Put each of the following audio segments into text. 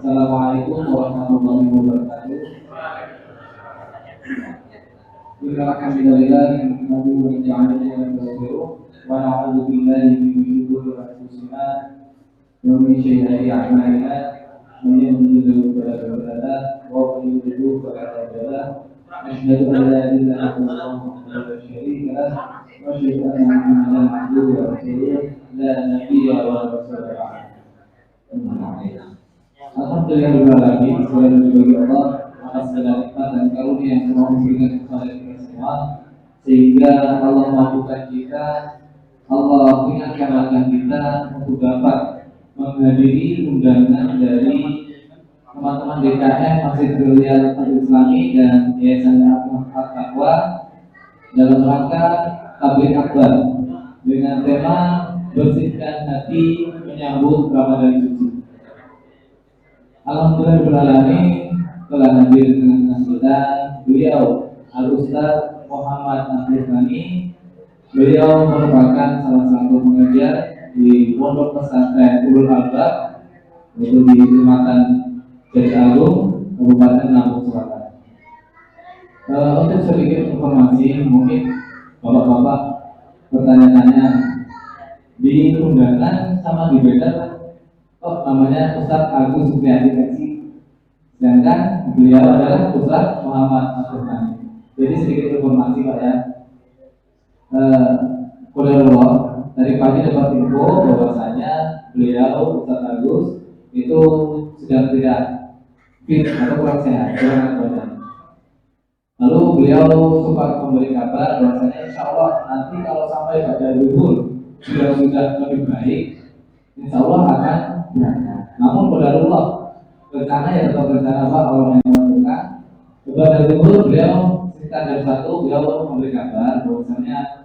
Assalamualaikum warahmatullahi wabarakatuh. Alhamdulillah wa na'udzu billahi min shururi anfusina wa min sayyiati a'malina. Man yahdihillahu fala mudilla lahu wa man yudlil fala hadiya lahu. Asyhadu an la ilaha illallah wahdahu la syarika lahu wa asyhadu anna Muhammadan abduhu wa rasuluh la nabiyya wa rasulullah ba'd. Alhamdulillah, segala bagi Allah atas segala nikmat dan karunia yang telah memberikan kepada kita semua, sehingga Allah mampukan kita, Allah ingatkan langkah kita untuk dapat menghadiri undangan dari teman-teman DKM Masjid Riyal Islami dan Yayasan At-Taqwa dalam rangka tabligh akbar dengan tema bersihkan hati menyambut Ramadan suci. Alhamdulillah telah hadir dengan kita beliau Al-Ustaz Muhammad Abdul Ghani. Beliau merupakan salah satu pengajar di Pondok Pesantren Ulul Albab, yaitu di Kecamatan Jati Agung, Kabupaten Lampung Selatan. Untuk sedikit informasi, mungkin bapak-bapak bertanya-tanya, di undangan sama di banner namanya Ustaz Agus Supriyadi Teksi, sedangkan beliau adalah Ustaz Muhammad Abdul Ghani. Jadi sedikit informasi Pak ya. Qadarullah dari pagi dapat info bahwasanya beliau Ustaz Agus itu sedang tidak fit atau kurang sehat, kurang badan. Lalu beliau sempat memberi kabar bahwasanya insya Allah nanti kalau sampai pada zuhur sudah lebih baik, insya Allah akan berangkat. Namun qadarullah rencana ya tetap rencana Pak, Allah yang menentukan. Pada zuhur beliau sekitar jam 1 beliau memberi kabar bahwasanya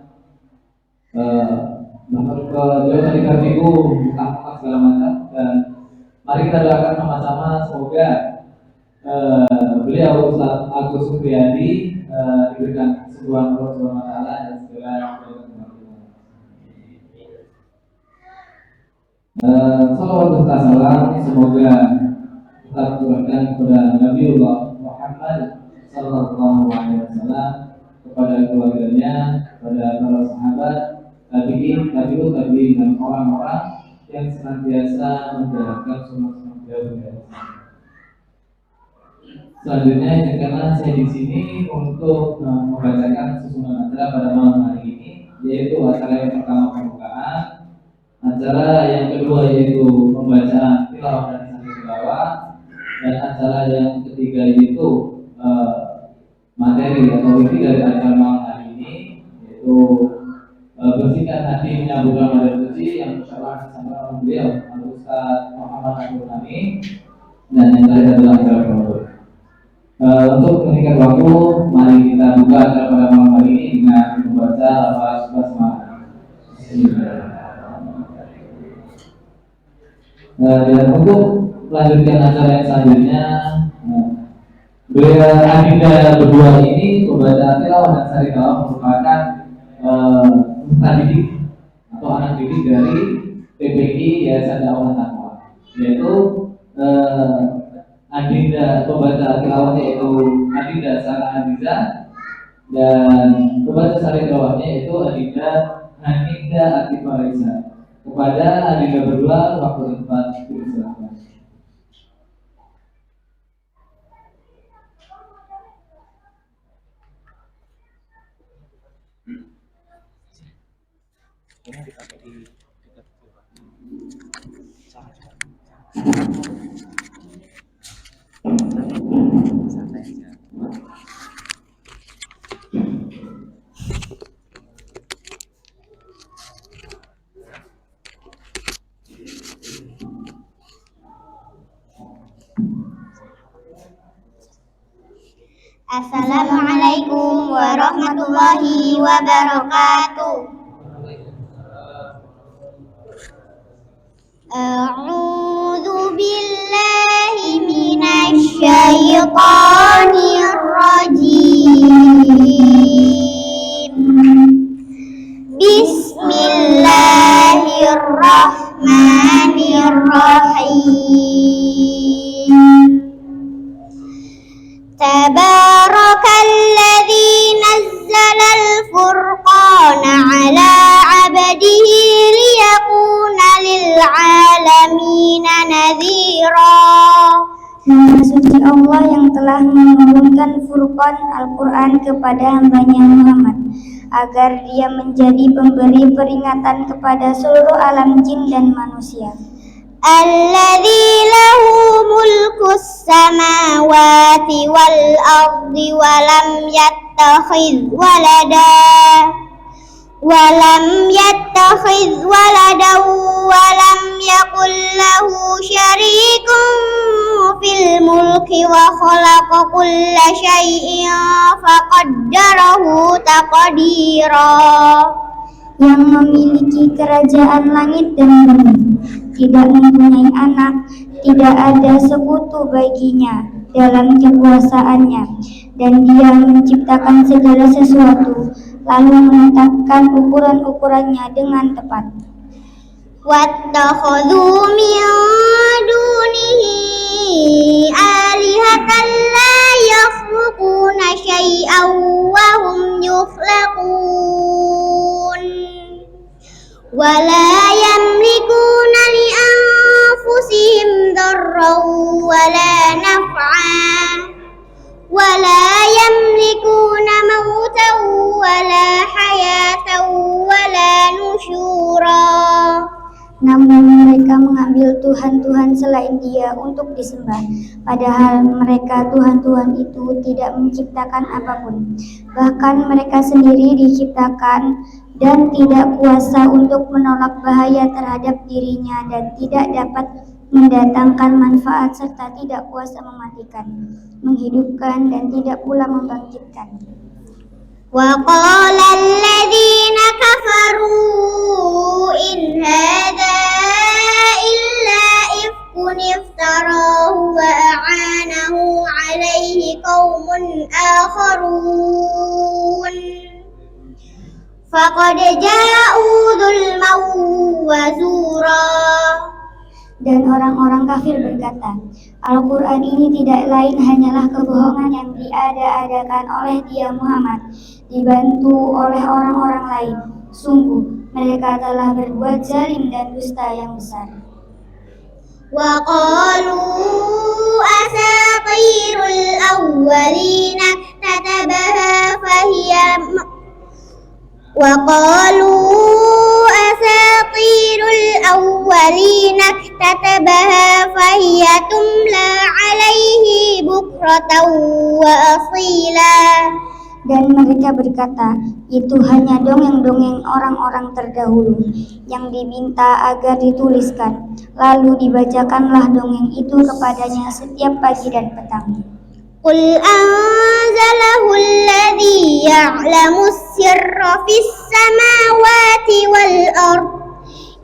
beliau tadi minggu tanpa segala macam, dan mari kita doakan sama-sama semoga beliau Ustaz Agus Supriyadi diberikan kesembuhan Allah Subhanahu wa taala dan segala salawat serta salam semoga kita turunkan kepada Nabiullah Muhammad sallallahu alaihi wasallam, kepada keluarganya, kepada para sahabat, tabi'in, dan orang-orang yang senantiasa menjalankan sunnah-sunnah beliau. Selanjutnya, karena saya di sini untuk membacakan susunan acara pada malam hari ini, yaitu acara yang pertama pembukaan, acara yang kedua yaitu pembacaan tilawah dan sanad tilawah, dan acara yang ketiga yaitu materi atau inti dari acara malam hari ini, yaitu bersihkan hati menyambut Ramadan suci yang insyaallah disampaikan beliau Al-Ustaz Muhammad Abdul Ghani, dan yang terakhir adalah acara penutup. Untuk meningkat waktu, mari kita buka acara pada malam hari ini dengan membaca lafaz basmalah. Dan untuk melanjutkan acara yang selanjutnya, beliau agenda berdua ini membaca tilawah dan sari tilawah merupakan usaha didik atau anak didik dari PPI Yayasan Dakwah Taqwa, yaitu agenda pembaca tilawahnya yaitu Adinda Sarah Adiza, dan pembaca sari tilawahnya yaitu Adinda Haninda Atif Marisa. Kepada Adinda berdua waktu tempat dipersilakan. Ini dipakai di dekat santai aja. Assalamualaikum warahmatullahi wabarakatuh. A'udzu billahi minasy syaithanir rajim. Bismillahirrahmanirrahim. nadhira. Nama suci Allah yang telah menurunkan Furqan Al-Quran kepada hambanya Muhammad agar dia menjadi pemberi peringatan kepada seluruh alam jin dan manusia. Alladzi lahu mulkus samawati wal ardi wa lam yattakhidh waladan wa lam yakul lahu syarikun fil mulki wa khalaqa kulla syai'in faqaddarahu taqdira. Yang memiliki kerajaan langit dan bumi, tidak mempunyai anak, tidak ada sekutu baginya dalam kekuasaannya, dan dia menciptakan segala sesuatu, lalu menetapkan ukuran-ukurannya dengan tepat. Wattakhadhu min dunihi alihatan la yakhluquna syai'an wa hum yukhlaqun wa la yamlikuna li anfusihim darran wa la naf'an wa la yamlikuna mautan wa la hayatan wa la nusyura. Namun mereka mengambil Tuhan-Tuhan selain Dia untuk disembah, padahal mereka Tuhan-Tuhan itu tidak menciptakan apapun. Bahkan mereka sendiri diciptakan dan tidak kuasa untuk menolak bahaya terhadap dirinya dan tidak dapat mendatangkan manfaat serta tidak kuasa mematikan, menghidupkan dan tidak pula membangkitkan. وقال الذين كفروا إن هذا إلا إفك افتراه وأعانه عليه قوم آخرون فقد جاءوا ظلما وزورا. Dan orang-orang kafir berkata, Al-Quran ini tidak lain hanyalah kebohongan yang diada-adakan oleh dia Muhammad, dibantu oleh orang-orang lain. Sungguh, mereka telah berbuat zalim dan dusta yang besar. وقالوا أساطير الأولين اكتتبها فهي تملى عليه بكرة وأصيلا. Dan mereka berkata, itu hanya dongeng-dongeng orang-orang terdahulu yang diminta agar dituliskan, lalu dibacakanlah dongeng itu kepadanya setiap pagi dan petang. Qul anzalahu alladhi ya'lamu sirra fis samawati wal ard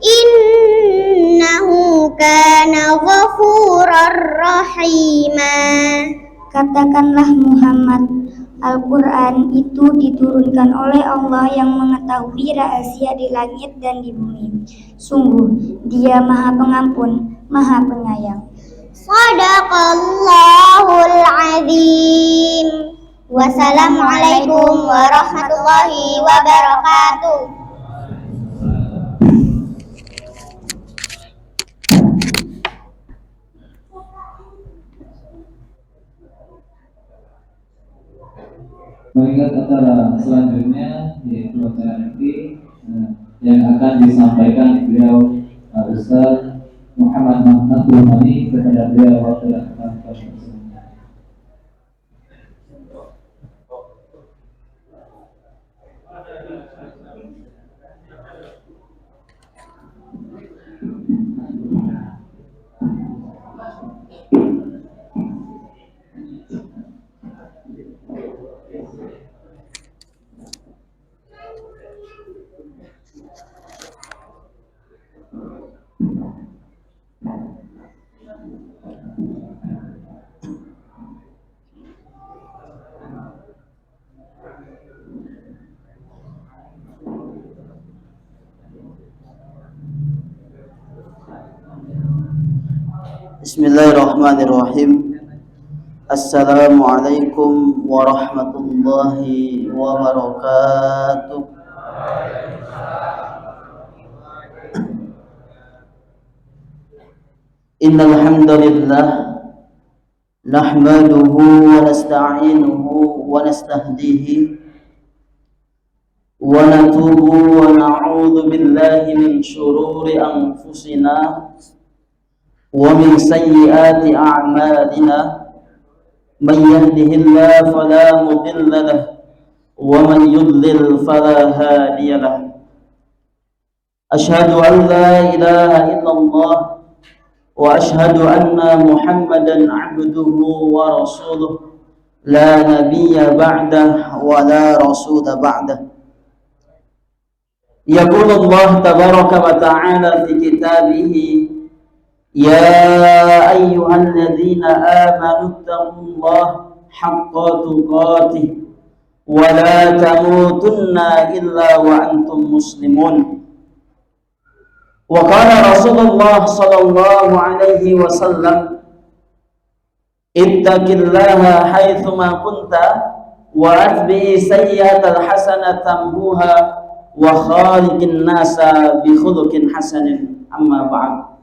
innahu kana ghafurar rahima. Katakanlah Muhammad, Al-Quran itu diturunkan oleh Allah yang mengetahui rahasia di langit dan di bumi. Sungguh, Dia Maha Pengampun, Maha Penyayang. Shadaqallahul azim. Wassalamualaikum warahmatullahi wabarakatuh. Mengingat acara selanjutnya yaitu acara nanti yang akan disampaikan beliau Ustaz Muhammad Abdul Mani kepada beliau waktu dan tempat. Bismillahirrahmanirrahim. Assalamualaikum warahmatullahi wabarakatuh. Innal hamdalillah nahmaduhu wa nasta'inuhu wa nastahdihi wa natubu wa na'udzu billahi min shururi anfusina wa min sayyiati a'malina man yahdihillahu fala mudilla lahu wa man yudlil fala hadiya lahu. Ashhadu an la ilaha illallah wa ashhadu anna Muhammadan 'abduhu wa rasuluh la nabiyya ba'dah wa la rasula ba'dah. يقول الله تبارك وتعالى في كتابه يا أيها الذين آمنوا اتقوا الله حق تقاته ولا تموتن إلا وأنتم مسلمون. وقال رسول الله صلى الله عليه وسلم اتق الله حيثما كنت وأتبع سيئة الحسنة تمحوها wa khaliqin nasa bi khuluqin hasanin. Amma ba'd.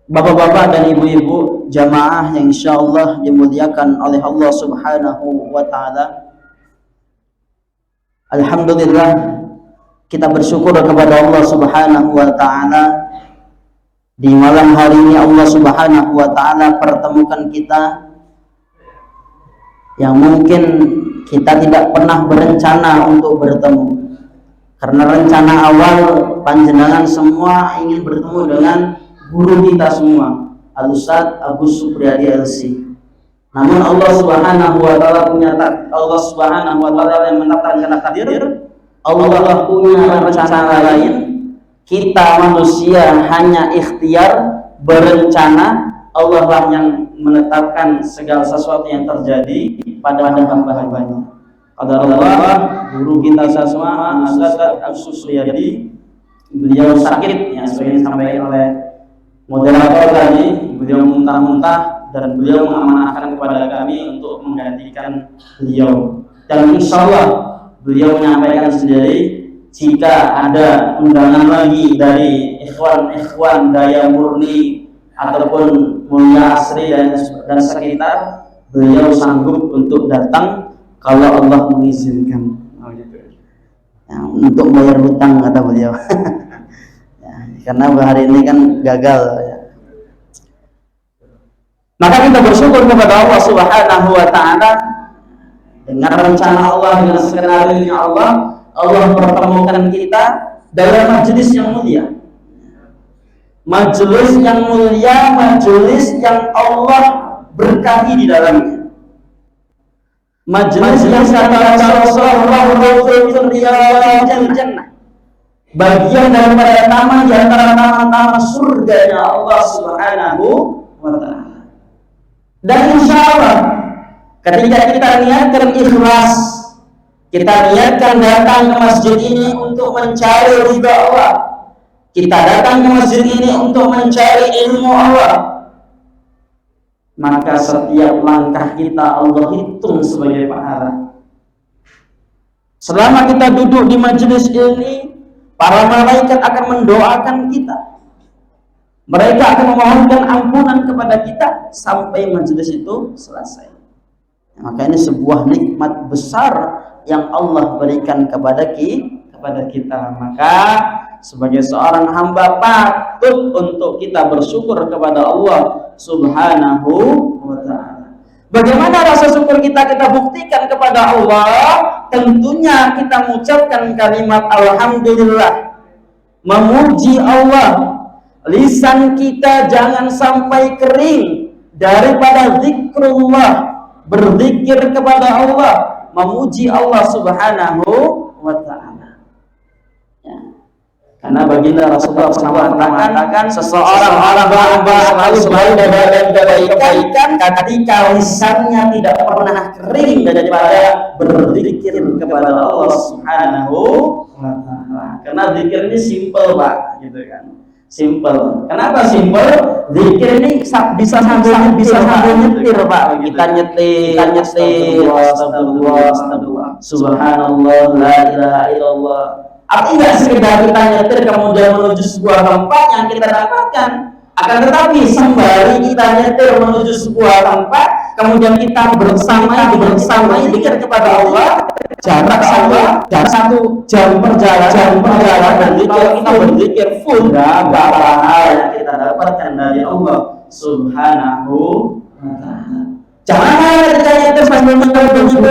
Bapak-bapak dan ibu-ibu jamaah yang insyaallah dimuliakan oleh Allah Subhanahu wa taala. Alhamdulillah kita bersyukur kepada Allah Subhanahu wa taala. Di malam hari ini Allah Subhanahu wa taala pertemukan kita yang mungkin kita tidak pernah berencana untuk bertemu, karena rencana awal panjenengan semua ingin bertemu dengan guru kita semua, Al-Ustaz Agus Supriyadi LC. Namun Allah Subhanahu wa taala yang menetapkan takdir, Allah punya rencana lain. Kita manusia hanya ikhtiar berencana, Allah lah yang menetapkan segala sesuatu yang terjadi pada hamba-hambanya. Allah, guru kita semua, Ustaz Agus Supriyadi, beliau sakit, yang seperti disampaikan oleh moderator tadi, beliau muntah-muntah dan beliau mengamanahkan kepada kami untuk menggantikan beliau. Dan insya Allah beliau menyampaikan sendiri, jika ada undangan lagi dari ikhwan Daya Murni ataupun Mulia Asri dan sekitar, beliau sanggup untuk datang kalau Allah mengizinkan. Ya, untuk bayar hutang kata beliau. Ya, karena hari ini kan gagal. Ya. Maka kita bersyukur kepada Allah Subhanahu wa taala dengan rencana Allah, dengan skenario Allah, Allah pertemukan kita dalam majelis yang mulia. Majelis yang mulia, majelis yang Allah berkahi di dalamnya. Majelis yang kata Rasulullah jannah. Bagian daripada taman di antara taman-taman surganya Allah Subhanahu wa taala. Dan insyaallah ketika kita niatkan ikhlas, kita niatkan datang ke masjid ini untuk mencari ridha Allah, kita datang ke masjid ini untuk mencari ilmu Allah, maka setiap langkah kita Allah hitung sebagai pahala. Selama kita duduk di majelis ini, para malaikat akan mendoakan kita. Mereka akan memohonkan ampunan kepada kita sampai majelis itu selesai. Maka ini sebuah nikmat besar yang Allah berikan kepada kita. Maka sebagai seorang hamba patut untuk kita bersyukur kepada Allah Subhanahu wa ta'ala. Bagaimana rasa syukur kita buktikan kepada Allah? Tentunya kita mengucapkan kalimat alhamdulillah, memuji Allah. Lisan kita jangan sampai kering daripada zikrullah, berzikir kepada Allah, memuji Allah Subhanahu wa ta'ala. Ya. Karena baginda Rasulullah SAW mengatakan seseorang hamba selalu berada dalam kebaikan ketika lisannya tidak pernah kering daripada berzikir kepada Allah Subhanahu wa ta'ala. Karena zikir ini simple, Pak, gitu kan. Simple. Kenapa simple? Zikir ini bisa sambil nyetir, Pak. Kita nyetir, astagfirullah, subhanallah, la ilaha illallah, Artinya tidak sekedar kita nyetir kemudian menuju sebuah tempat yang kita dapatkan, akan tetapi sembari kita nyetir menuju sebuah tempat, kemudian kita bersama zikir kepada Allah, jarak satu jam perjalanan dan kita berzikir full, berapa hal yang kita dapatkan dari Allah Subhanahu wa Ta'ala. Jangan ketika nyetir sambil begitu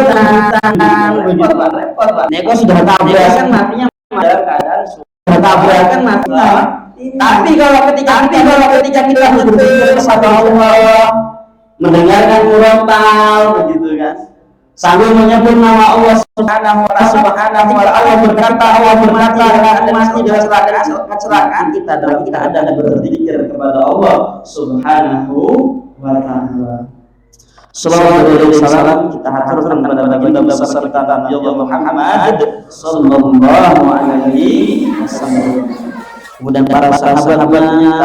repot Pak. Neko sudah tabrakan matinya dalam keadaan sudah tabrakan matinya. Tapi kalau ketika kita berzikir kepada Allah, mendengarkan murotal begitu kan, sambil menyebut nama Allah Subhanahu wa Ta'ala, berkata masih dalam kecelakaan kita ada berzikir kepada Allah Subhanahu wa Ta'ala. Sallallahu alaihi wasallam kita haturkan kepada baginda besar kita Nabi Muhammad sallallahu alaihi wasallam. Kemudian para sahabat-sahabatnya,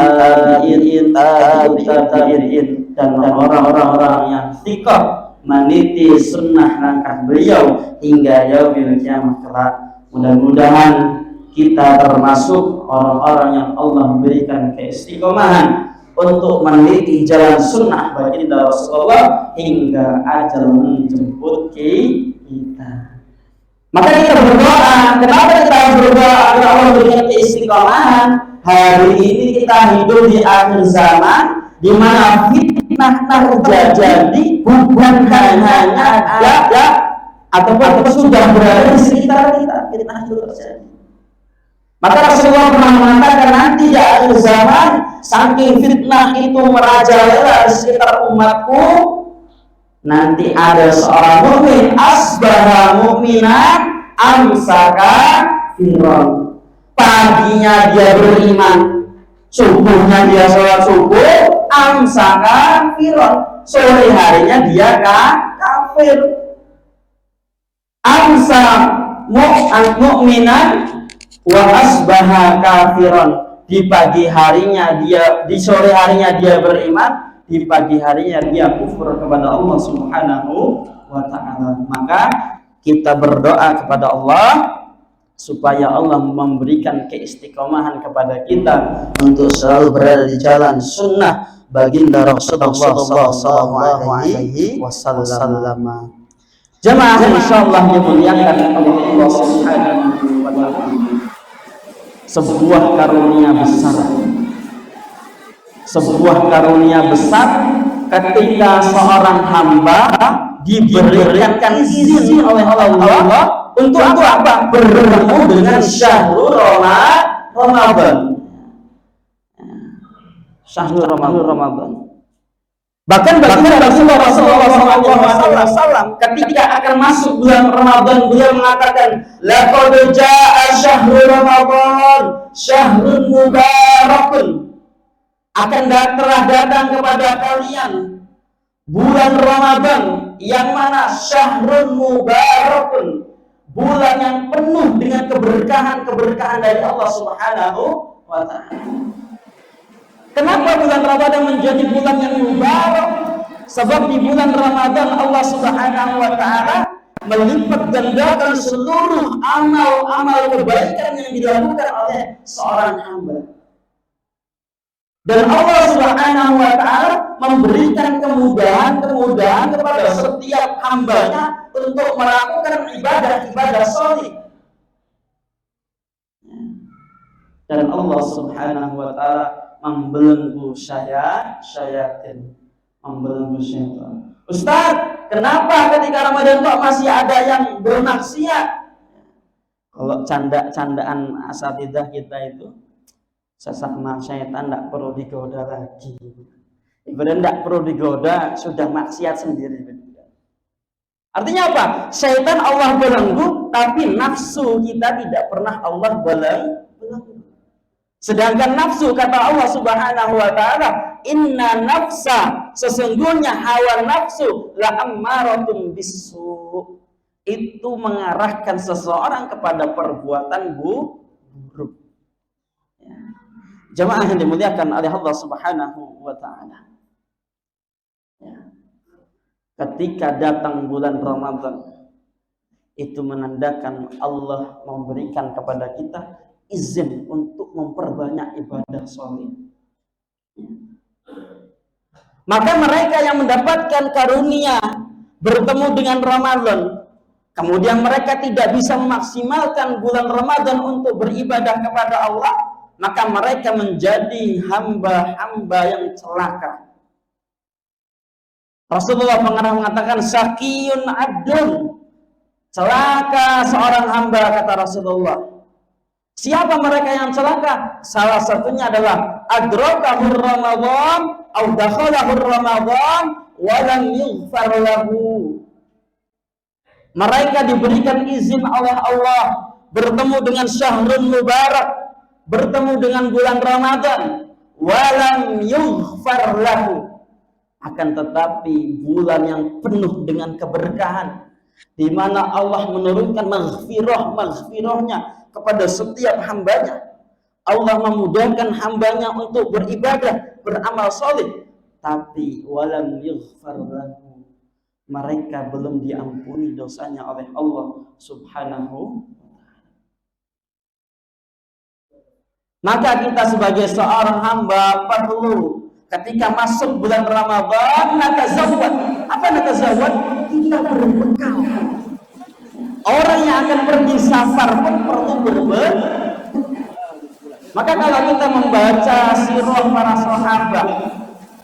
tabi'in dan orang-orang yang thiqah meniti sunnah langkah beliau hingga yaumil kiamah kelak. Mudah-mudahan kita termasuk orang-orang yang Allah berikan keistiqomahan untuk meneliti jalan sunnah baginda Rasulullah hingga ajal menjemput kita. Maka kita berdoa. Kenapa kita berdoa agar Allah berikan keistiqomahan? Hari ini kita hidup di akhir zaman, di mana fitnah terjadi bukan hanya ada ataupun sudah berada di sekitar kita. Fitnah itu terjadi. Maka Rasulullah pernah mengatakan nanti di akhir zaman, saking fitnah itu merajalela di sekitar umatku, nanti ada seorang mukmin asbaha mu'minan amsaka firon. Paginya dia beriman, subuhnya dia sholat subuh, amsaka firon. Sore harinya dia kafir. Amsa mu'minan wa asbaha kafiron. Di pagi harinya dia, di sore harinya dia beriman, di pagi harinya dia kufur kepada Allah Subhanahu wa Ta'ala. Maka kita berdoa kepada Allah supaya Allah memberikan keistiqomahan kepada kita untuk selalu berada di jalan sunnah baginda Rasulullah sallallahu alaihi wasallam. Jemaah insyaallah dimuliakan Allah Subhanahu wa Ta'ala. Sebuah karunia besar ketika seorang hamba diberikan izin oleh Allah untuk apa? Bertemu dengan syahrul Ramadan. Syahrul Ramadan. Bahkan Rasulullah SAW ketika akan masuk bulan Ramadan, beliau mengatakan, laqad jaa syahrul Ramadan, syahrun mubarakun. Akan telah datang kepada kalian bulan Ramadan yang mana syahrun mubarakun, bulan yang penuh dengan keberkahan dari Allah Subhanahu wa Ta'ala. Kenapa bulan Ramadan menjadi bulan yang mubarak? Sebab di bulan Ramadan Allah Subhanahu wa Ta'ala melipat gandakan seluruh amal-amal kebaikan yang dilakukan oleh seorang hamba. Dan Allah Subhanahu wa Ta'ala memberikan kemudahan kepada setiap hambanya untuk melakukan ibadah sholih. Dan Allah Subhanahu wa Ta'ala membelenggu syayatin, membelenggu syaitan. Ustaz, kenapa ketika Ramadan kok masih ada yang bermaksiat? Kalau candaan asatidzah kita itu, sesama syaitan tidak perlu digoda lagi. Ibadah tidak perlu digoda, sudah maksiat sendiri. Artinya apa? Syaitan Allah belenggu, tapi nafsu kita tidak pernah Allah belenggu. Sedangkan nafsu, kata Allah Subhanahu wa Ta'ala, inna nafsa, sesungguhnya hawa nafsu la ammaratum bisu, itu mengarahkan seseorang kepada perbuatan buruk. Ya. Jemaah yang dimuliakan oleh Allah Subhanahu wa Ta'ala. Ya. Ketika datang bulan Ramadan, itu menandakan Allah memberikan kepada kita izin untuk memperbanyak ibadah sholih. Maka mereka yang mendapatkan karunia bertemu dengan Ramadan, kemudian mereka tidak bisa memaksimalkan bulan Ramadan untuk beribadah kepada Allah, maka mereka menjadi hamba-hamba yang celaka. Rasulullah pernah mengatakan syaqiyun abdun, celaka seorang hamba, kata Rasulullah. Siapa mereka yang celaka? Salah satunya adalah adrakahur Ramadan au dakhalahur Ramadan wa lam yughfar lahu. Mereka diberikan izin oleh Allah bertemu dengan syahrul mubarak, bertemu dengan bulan Ramadan, wa lam yughfar lahu. Akan tetapi bulan yang penuh dengan keberkahan, di mana Allah menurunkan maghfirahnya kepada setiap hambanya. Allah memudahkan hambanya untuk beribadah, beramal soleh, tapi walam yughfar lahu, mereka belum diampuni dosanya oleh Allah subhanahu. Maka kita sebagai seorang hamba perlu ketika masuk bulan Ramadan natazawwad. Apa natazawwad? Kita berbekal. Orang yang akan pergi safar pun perlu berbekal. Maka kalau kita membaca sirah para sahabat,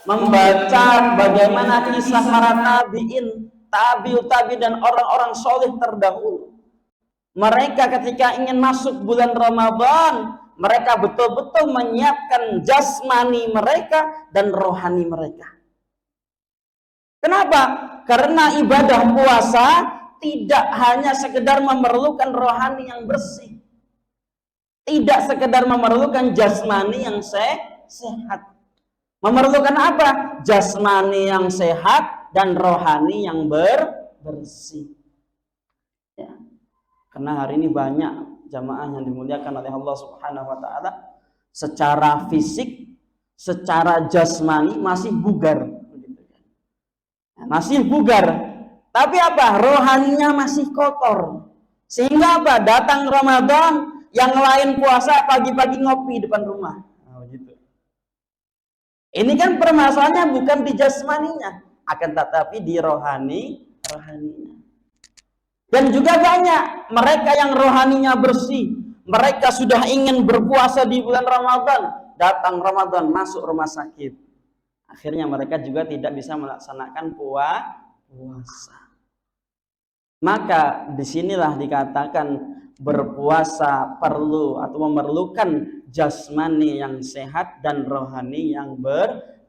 membaca bagaimana kisah para tabi'in, tabi'ut dan orang-orang soleh terdahulu, mereka ketika ingin masuk bulan Ramadan, mereka betul-betul menyiapkan jasmani mereka dan rohani mereka. Kenapa? Karena ibadah puasa tidak hanya sekedar memerlukan rohani yang bersih, tidak sekedar memerlukan jasmani yang sehat. Memerlukan apa? Jasmani yang sehat dan rohani yang bersih. Ya. Karena hari ini banyak jamaah yang dimuliakan oleh Allah Subhanahu wa taala, secara fisik, secara jasmani masih bugar. Masih bugar. Tapi apa? Rohaninya masih kotor. Sehingga apa? Datang Ramadan, yang lain puasa pagi-pagi ngopi depan rumah. Gitu. Ini kan permasalahannya bukan di jasmaninya, akan tetapi di rohaninya. Dan juga banyak mereka yang rohaninya bersih, mereka sudah ingin berpuasa di bulan Ramadan, datang Ramadan masuk rumah sakit. Akhirnya mereka juga tidak bisa melaksanakan puasa. Maka disinilah dikatakan berpuasa perlu atau memerlukan jasmani yang sehat dan rohani yang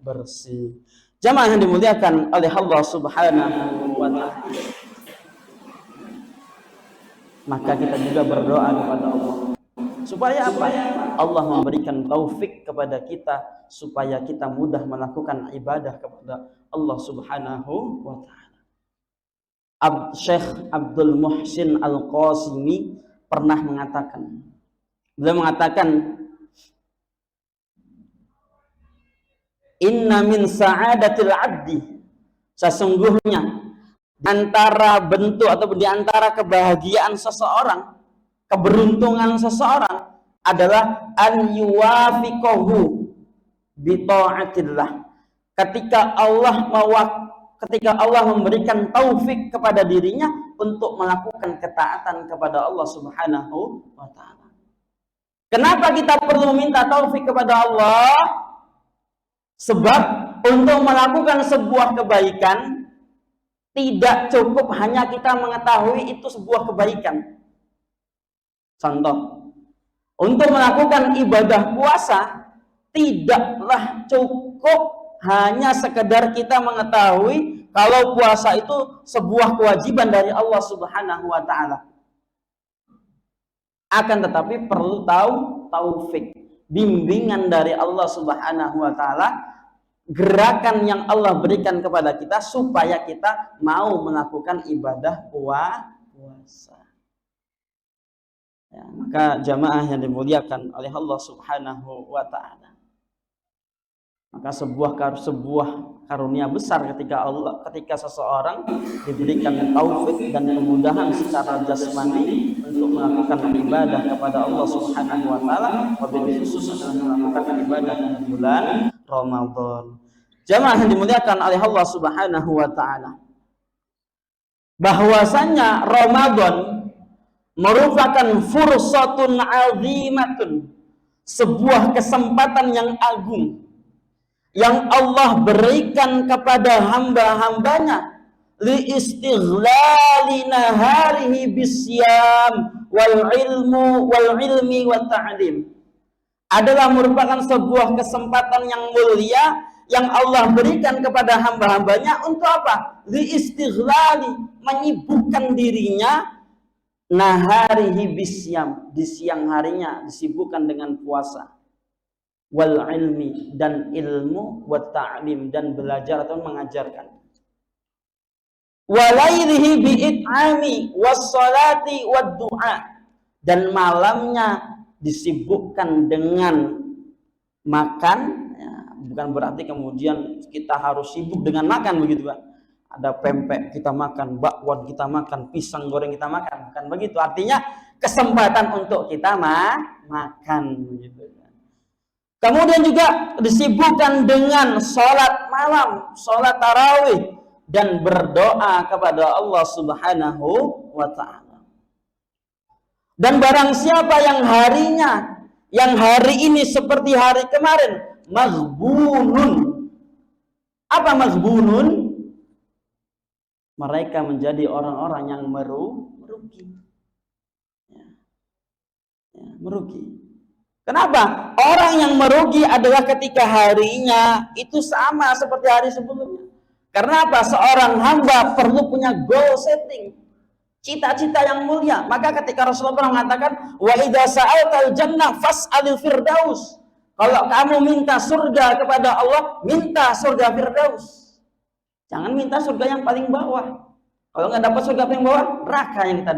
bersih. Jamaah yang dimuliakan oleh Allah Subhanahu wa taala. Maka kita juga berdoa kepada Allah supaya apa? Allah memberikan taufik kepada kita supaya kita mudah melakukan ibadah kepada Allah Subhanahu wa taala. Syekh Abdul Muhsin Al-Qasimi pernah mengatakan, beliau mengatakan, inna min sa'adatil abdi, sesungguhnya antara bentuk atau di antara kebahagiaan seseorang, keberuntungan seseorang adalah an yuwafiqahu bi ta'atillah. Ketika Allah memberikan taufik kepada dirinya untuk melakukan ketaatan kepada Allah Subhanahu wa taala. Kenapa kita perlu minta taufik kepada Allah? Sebab untuk melakukan sebuah kebaikan tidak cukup hanya kita mengetahui itu sebuah kebaikan. Contoh, untuk melakukan ibadah puasa tidaklah cukup hanya sekedar kita mengetahui kalau puasa itu sebuah kewajiban dari Allah Subhanahu wa taala. Akan tetapi perlu taufik, bimbingan dari Allah Subhanahu wa taala, gerakan yang Allah berikan kepada kita supaya kita mau melakukan ibadah puasa. Ya, maka jamaah yang dimuliakan oleh Allah Subhanahu wa taala, maka sebuah karunia besar ketika seseorang diberikan taufik dan kemudahan secara jasmani untuk melakukan ibadah kepada Allah Subhanahu wa taala, wabil khusus melakukan ibadah di bulan Ramadan. Jamaah yang dimuliakan oleh Allah Subhanahu wa taala, bahwasanya Ramadan merupakan fursatun azimatun, sebuah kesempatan yang agung yang Allah berikan kepada hamba-hambanya li istighlali naharihi bisyam wal ilmi wat ta'lim, adalah merupakan sebuah kesempatan yang mulia yang Allah berikan kepada hamba-hambanya untuk apa? Li istighlali, menyibukkan dirinya, naharihi bisyam, di siang harinya disibukkan dengan puasa, wal ilmi, dan ilmu, wat ta'lim, dan belajar atau mengajarkan, walailihi bi'it'ami was salati wad du'a, dan malamnya disibukkan dengan makan, ya, bukan berarti kemudian kita harus sibuk dengan makan begitu Pak. Ada pempek kita makan, bakwan kita makan, pisang goreng kita makan, bukan begitu. Artinya kesempatan untuk kita makan begitu. Kemudian juga disibukkan dengan sholat malam, sholat tarawih, dan berdoa kepada Allah Subhanahu wa ta'ala. Dan barang siapa yang harinya, yang hari ini seperti hari kemarin, maghbunun. Apa maghbunun? Mereka menjadi orang-orang yang merugi. Merugi. Kenapa? Orang yang merugi adalah ketika harinya itu sama seperti hari sebelumnya. Karena apa? Seorang hamba perlu punya goal setting, cita-cita yang mulia. Maka ketika Rasulullah mengatakan, wa idza sa'altal jannah fas'alil firdaus. Kalau kamu minta surga kepada Allah, minta surga firdaus. Jangan minta surga yang paling bawah. Kalau nggak dapat surga paling bawah, neraka yang kita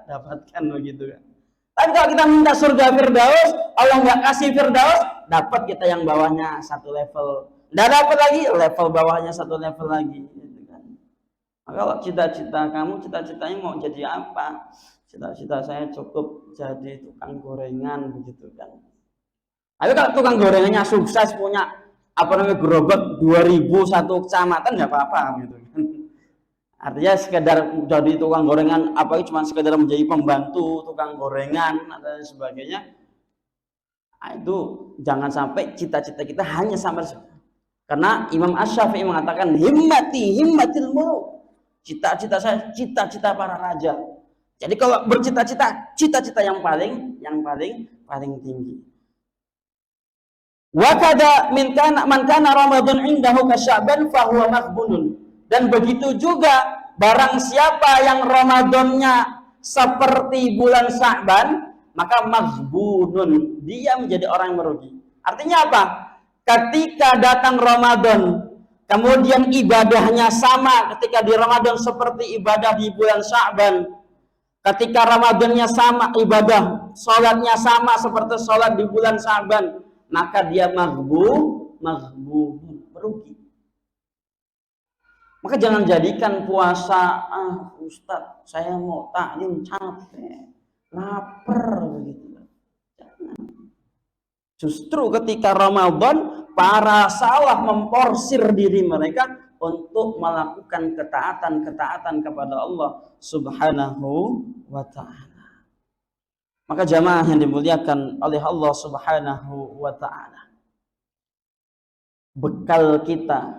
dapatkan begitu kan. Tapi kalau kita minta surga firdaus, Allah nggak kasih firdaus, dapat kita yang bawahnya satu level, nggak dapat lagi level bawahnya satu level lagi, gitu kan. Maka kalau cita-cita kamu, cita-citanya mau jadi apa? Cita-cita saya cukup jadi tukang gorengan begitu kan. Tapi kalau tukang gorengannya sukses, punya gerobak 2000 satu kecamatan, nggak apa-apa gitu kan. Artinya sekedar jadi tukang gorengan, cuma sekedar menjadi pembantu tukang gorengan dan sebagainya. Itu jangan sampai cita-cita kita hanya sampai situ. Karena Imam Asy-Syafi'i mengatakan himmatil muluk. Cita-cita saya cita-cita para raja. Jadi kalau bercita-cita, cita-cita yang paling tinggi. Wa kada man kana Ramadan indahu ka Sya'ban fa huwa maghbunun. Dan begitu juga barang siapa yang Ramadannya seperti bulan Sya'ban, maka maghbunun, dia menjadi orang yang merugi. Artinya apa? Ketika datang Ramadan, kemudian ibadahnya sama ketika di Ramadan seperti ibadah di bulan Sya'ban. Ketika Ramadannya sama, ibadah sholatnya sama seperti sholat di bulan Sya'ban, maka dia maghbun, merugi. Maka jangan jadikan puasa, Ustadz, saya mau taklim capek, lapar begitu. Jangan. Justru ketika Ramadan, para salaf memporsir diri mereka untuk melakukan ketaatan kepada Allah Subhanahu wa ta'ala. Maka jamaah yang dimuliakan oleh Allah Subhanahu wa ta'ala, bekal kita,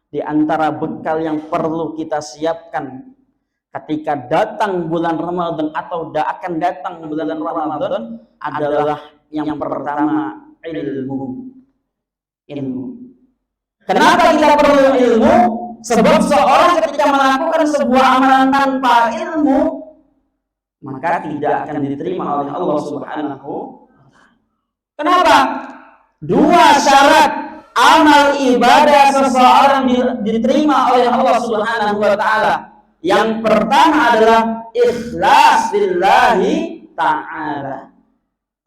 di antara bekal yang perlu kita siapkan ketika datang bulan Ramadan atau akan datang bulan Ramadan adalah yang pertama ilmu. Kenapa kita perlu ilmu? Sebab seorang ketika melakukan sebuah amalan tanpa ilmu, maka tidak akan diterima oleh Allah Subhanahu wa ta'ala. Kenapa? Dua syarat amal ibadah seseorang diterima oleh Allah Subhanahu wa ta'ala. Yang pertama adalah ikhlas lillahi ta'ala.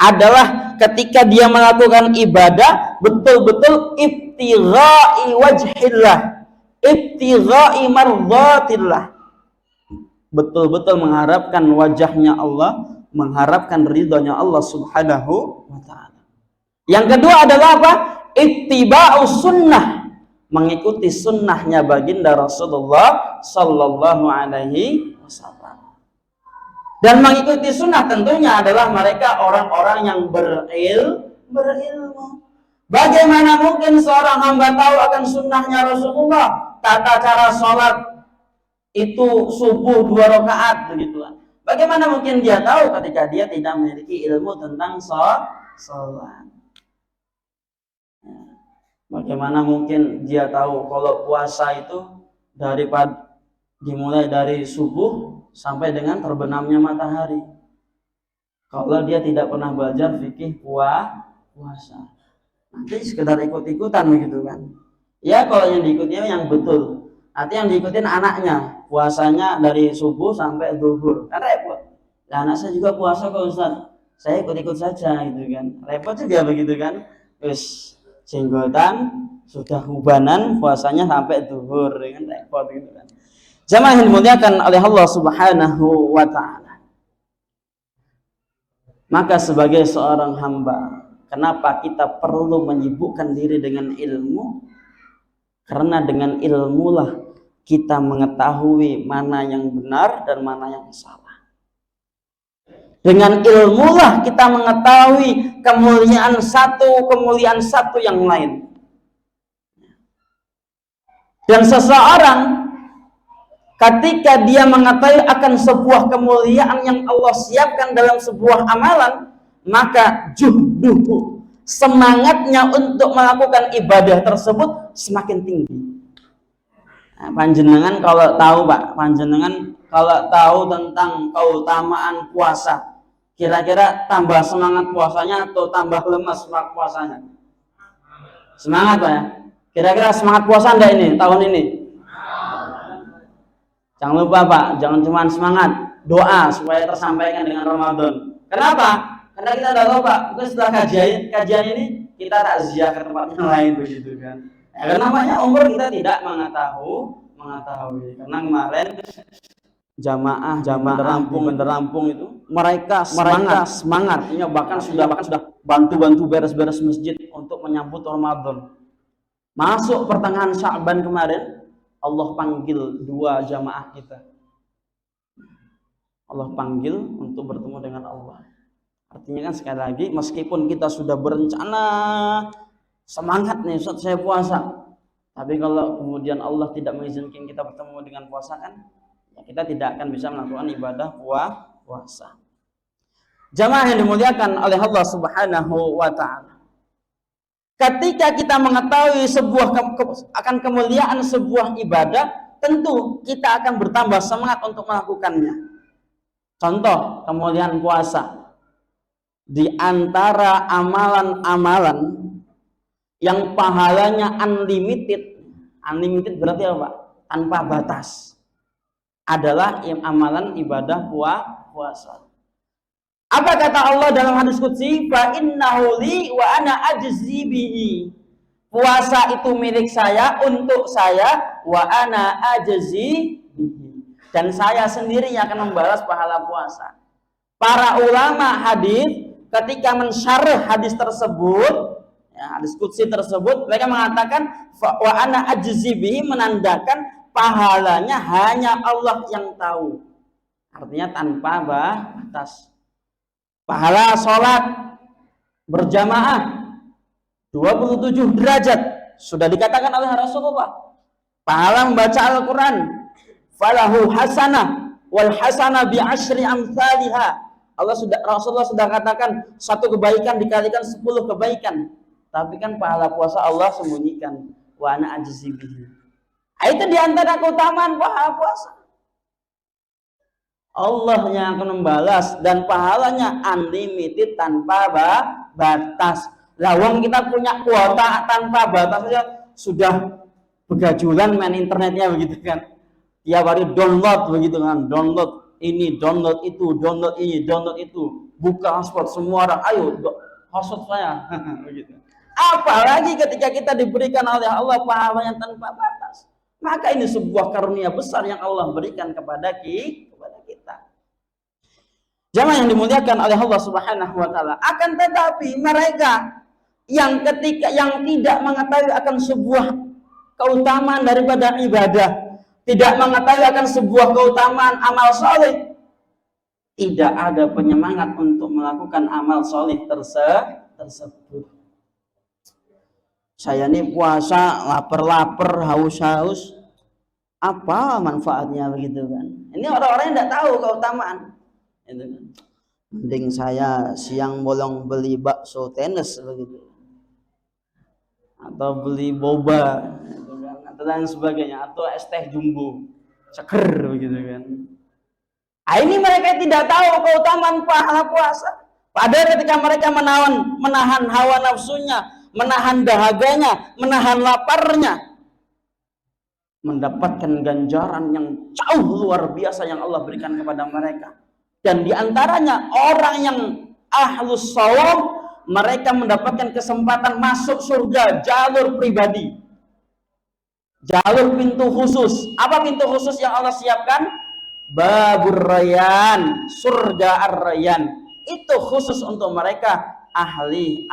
Adalah ketika dia melakukan ibadah betul-betul ibtigha'i wajhillah, ibtigha'i mardhatillah. Betul-betul mengharapkan wajahnya Allah, mengharapkan ridhonya Allah Subhanahu wa ta'ala. Yang kedua adalah apa? Ittiba'u sunnah, mengikuti sunnahnya baginda Rasulullah sallallahu alaihi wasallam. Dan mengikuti sunnah tentunya adalah mereka orang-orang yang berilmu. Bagaimana mungkin seorang hamba tahu akan sunnahnya Rasulullah, tata cara sholat itu subuh 2 rakaat begitu. Bagaimana mungkin dia tahu ketika dia tidak memiliki ilmu tentang sholat? Bagaimana mungkin dia tahu kalau puasa itu dimulai dari subuh sampai dengan terbenamnya matahari, kalau dia tidak pernah belajar fikih puasa? Nanti sekedar ikut-ikutan begitu kan. Ya kalau yang diikutinya yang betul. Nanti yang diikutin anaknya, puasanya dari subuh sampai zuhur, kan repot. Nah, anak saya juga puasa kok Ustaz, saya ikut-ikut saja gitu kan, repot juga begitu kan. Terus jenggotan sudah ubanan, puasanya sampai zuhur, kan repot gitu kan. Jamaah yang dimuliakan oleh Allah Subhanahu wa ta'ala. Maka sebagai seorang hamba, kenapa kita perlu menyibukkan diri dengan ilmu? Karena dengan ilmulah kita mengetahui mana yang benar dan mana yang salah. Dengan ilmulah kita mengetahui kemuliaan satu yang lain. Dan seseorang ketika dia mengetahui akan sebuah kemuliaan yang Allah siapkan dalam sebuah amalan, maka juhduhu, semangatnya untuk melakukan ibadah tersebut semakin tinggi. Nah, panjenengan kalau tahu Pak, panjenengan kalau tahu tentang keutamaan puasa, kira-kira tambah semangat puasanya atau tambah lemas puasanya? Semangat Pak ya? Kira-kira semangat puasa enggak ini tahun ini? Jangan lupa Pak, jangan cuma semangat, doa supaya tersampaikan dengan Ramadan. Kenapa? Karena kita udah tahu Pak, mungkin setelah kajian ini kita takziah ke tempat yang lain begitu kan. Ya, karena namanya umur kita tidak mengetahui. Karena kemarin jamaah bener Lampung itu mereka semangat, bahkan sudah bantu beres-beres masjid untuk menyambut Ramadan. Masuk pertengahan Sya'ban kemarin, Allah panggil 2 jamaah kita. Allah panggil untuk bertemu dengan Allah. Artinya kan sekali lagi, meskipun kita sudah berencana semangat nih Ustaz saya puasa, tapi kalau kemudian Allah tidak mengizinkan kita bertemu dengan puasa kan, ya kita tidak akan bisa melakukan ibadah puasa. Jamaah yang dimuliakan oleh Allah Subhanahu wa ta'ala, ketika kita mengetahui akan kemuliaan sebuah ibadah, tentu kita akan bertambah semangat untuk melakukannya. Contoh kemuliaan puasa, di antara amalan-amalan yang pahalanya unlimited berarti apa? Tanpa batas, adalah amalan ibadah puasa. Apa kata Allah dalam hadis qudsi? Fa innahu li wa ana ajzi bihi. Puasa itu milik saya, untuk saya, wa ana ajzi bihi. Dan saya sendiri yang akan membalas pahala puasa. Para ulama hadis ketika mensyarah hadis tersebut, ya, hadis qudsi tersebut, mereka mengatakan wa ana ajzi bihi, menandakan pahalanya hanya Allah yang tahu. Artinya tanpa batas. Pahala sholat berjamaah 27 derajat sudah dikatakan oleh Rasulullah. Pahala membaca Al-Quran falahu hasanah wal hasanah bi asyri amsalihha. Rasulullah sudah katakan 1 kebaikan dikalikan 10 kebaikan. Tapi kan pahala puasa Allah sembunyikan, wa ana ajzi bihi. Itu diantara keutamaan pahala puasa. Allah yang akan membalas dan pahalanya unlimited, tanpa batas. Lawang kita punya kuota tanpa batas saja sudah begajulan main internetnya begitu kan. Tiap hari download begitu kan, download ini, download itu, download ini, download itu. Buka hotspot semua orang, ayo hotspot saya begitu. Apalagi ketika kita diberikan oleh Allah pahala yang tanpa batas. Maka ini sebuah karunia besar yang Allah berikan kepada kita. Jamaah yang dimuliakan oleh Allah Subhanahu wa taala. Akan tetapi mereka yang tidak mengetahui akan sebuah keutamaan daripada ibadah, tidak mengetahui akan sebuah keutamaan amal soleh, tidak ada penyemangat untuk melakukan amal soleh tersebut. Saya ini puasa lapar-lapar, haus-haus, apa manfaatnya begitu kan? Ini orang-orang yang tidak tahu keutamaan. Itu kan. Mending saya siang bolong beli bakso tenis begitu, atau beli boba, gitu kan, atau lain sebagainya, atau es teh jumbo, seger begitu kan. Nah, ini mereka tidak tahu keutamaan pahala puasa. Padahal ketika mereka menahan hawa nafsunya, menahan dahaganya, menahan laparnya, mendapatkan ganjaran yang jauh luar biasa yang Allah berikan kepada mereka. Dan diantaranya orang yang ahlus shawm, mereka mendapatkan kesempatan masuk surga jalur pribadi, jalur pintu khusus. Apa pintu khusus yang Allah siapkan? Babur Rayyan, surga Ar-Rayyan. Itu khusus untuk mereka ahli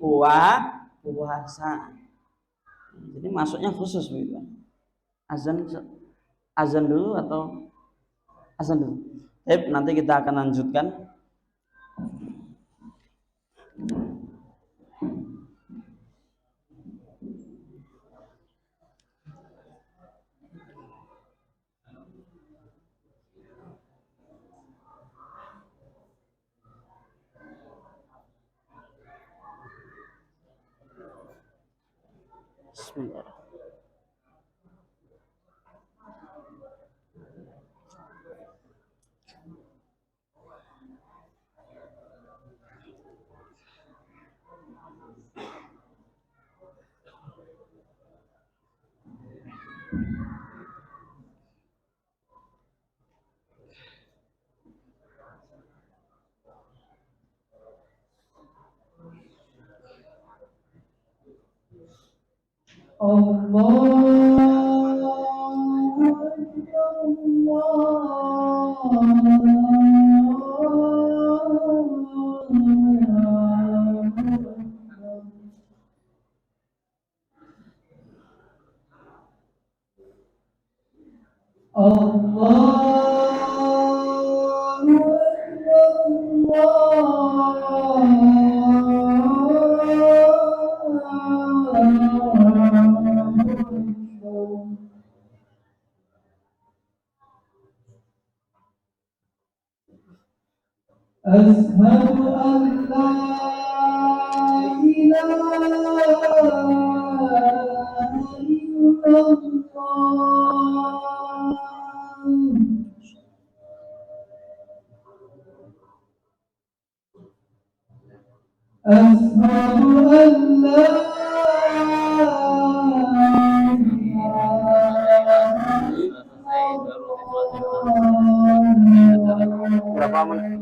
puasa. Jadi masuknya khusus begitu. Azan dulu atau azan dulu? Nanti kita akan lanjutkan. Bismillah.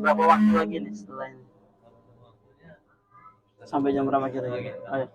Berapa waktu lagi nih setelah ini? Sampai jam berapa kira-kira? Ayo.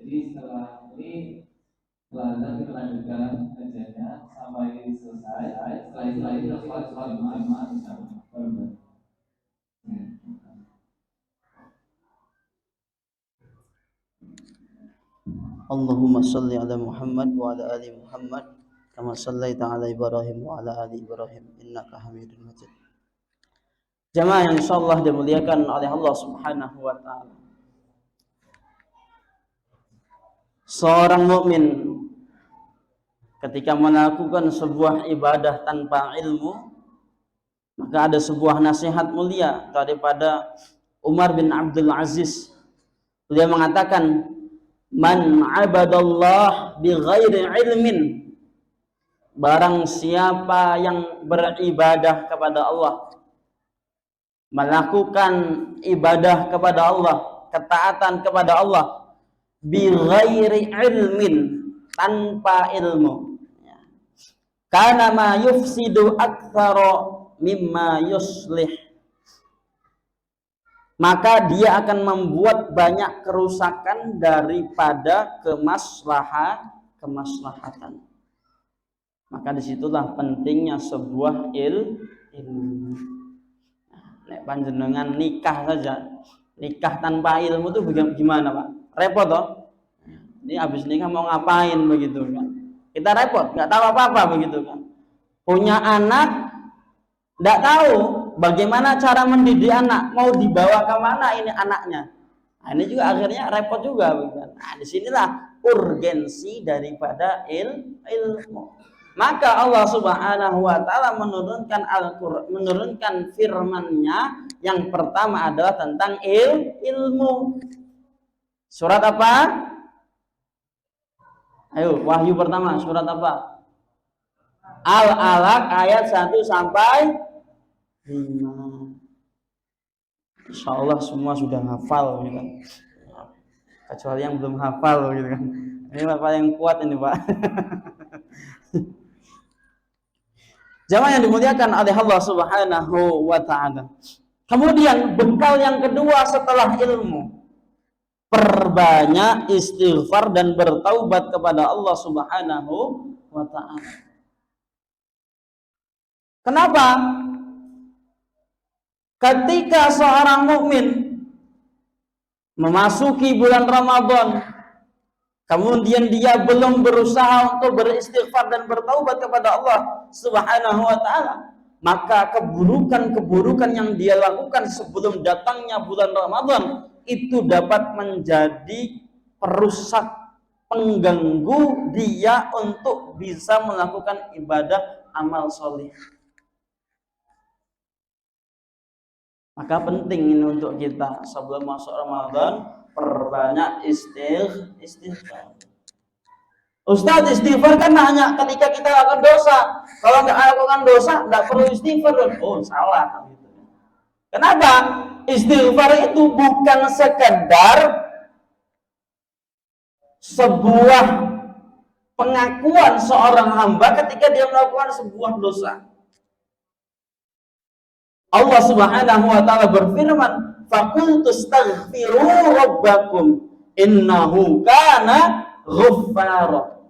Jadi setelah ini setelah kita lanjutkan kajiannya sampai selesai. Setelah itu kita sholat jamaah bersama. Allahumma salli ala Muhammad wa ala ali Muhammad kama sallaita ala Ibrahim wa ala ali Ibrahim innaka Hamidum Majid. Jamaah yang insyaallah dimuliakan oleh Allah Subhanahu wa taala. Seorang mukmin ketika melakukan sebuah ibadah tanpa ilmu, maka ada sebuah nasihat mulia daripada Umar bin Abdul Aziz. Beliau mengatakan, "Man 'abadallah bighairi ilmin." Barang siapa yang beribadah kepada Allah, melakukan ibadah kepada Allah, ketaatan kepada Allah, bighairi ilmin, tanpa ilmu, kana ma yufsidu aktsara mimma yuslih, maka dia akan membuat banyak kerusakan daripada kemaslahatan. Maka disitulah pentingnya sebuah ilmu. Nek panjenengan nikah saja, nikah tanpa ilmu itu gimana Pak? Repot toh? Ini habis nikah mau ngapain begitu kan? Kita repot, nggak tahu apa-apa begitu kan? Punya anak, nggak tahu bagaimana cara mendidik anak, mau dibawa kemana ini anaknya. Nah, ini juga akhirnya repot juga begitu. Nah, disinilah urgensi daripada ilmu. Maka Allah Subhanahu wa taala menurunkan Al-Qur'an, menurunkan firman-Nya yang pertama adalah tentang ilmu. Surat apa? Ayo, Wahyu pertama, surat apa? Al-Alaq ayat 1 sampai 5. Insyaallah semua sudah hafal gitu kan. Kecuali yang belum hafal gitu kan. Ini Bapak yang kuat ini, Pak. Jamaah yang dimuliakan oleh Allah Subhanahu wa taala. Kemudian bekal yang kedua setelah ilmu, perbanyak istighfar dan bertaubat kepada Allah Subhanahu wa taala. Kenapa? Ketika seorang mukmin memasuki bulan Ramadan, kemudian dia belum berusaha untuk beristighfar dan bertaubat kepada Allah Subhanahu wa taala, maka keburukan-keburukan yang dia lakukan sebelum datangnya bulan Ramadan itu dapat menjadi perusak, pengganggu dia untuk bisa melakukan ibadah amal soleh. Maka penting ini untuk kita sebelum masuk Ramadan perbanyak istighfar. Ustaz, istighfar kan hanya ketika kita lakukan dosa. Kalau nggak lakukan dosa, nggak perlu istighfar. Oh, salah. Kenapa? Istighfar itu bukan sekedar sebuah pengakuan seorang hamba ketika dia melakukan sebuah dosa. Allah Subhanahu wa taala berfirman, "Faqultu astaghfiru rabbakum innahu kana ghaffara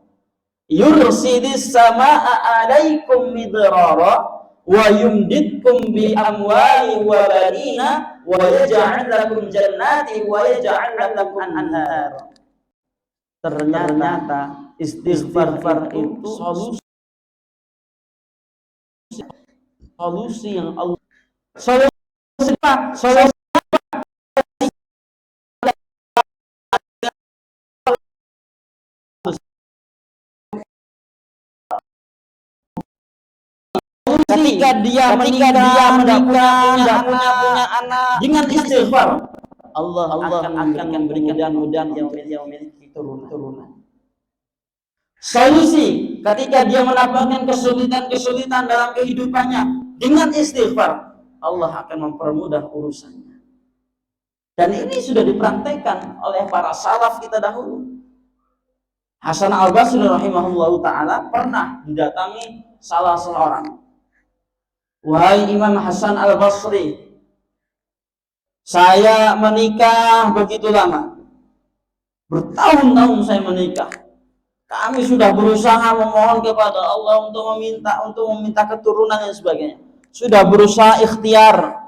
yursilis samaa'a 'alaikum midrara wa yumditkum bi amwali wa banina wa yaj'al lakum jannati wa yaj'al lakum anhara." Ternyata istighfar itu solusi yang Allah solusi ketika dia menikah, nggak punya anak dengan istighfar, Allah akan memberikan mudah yang memiliki turunan. Solusi ketika dia mendapatkan kesulitan dalam kehidupannya dengan istighfar, Allah akan mempermudah urusannya. Dan ini sudah dipraktekkan oleh para salaf kita dahulu. Hasan al-Basri rahimahullahu ta'ala pernah didatangi salah seorang. Wahai Imam Hasan al-Basri, saya menikah begitu lama. Bertahun-tahun saya menikah. Kami sudah berusaha memohon kepada Allah untuk meminta keturunan dan sebagainya. Sudah berusaha ikhtiar.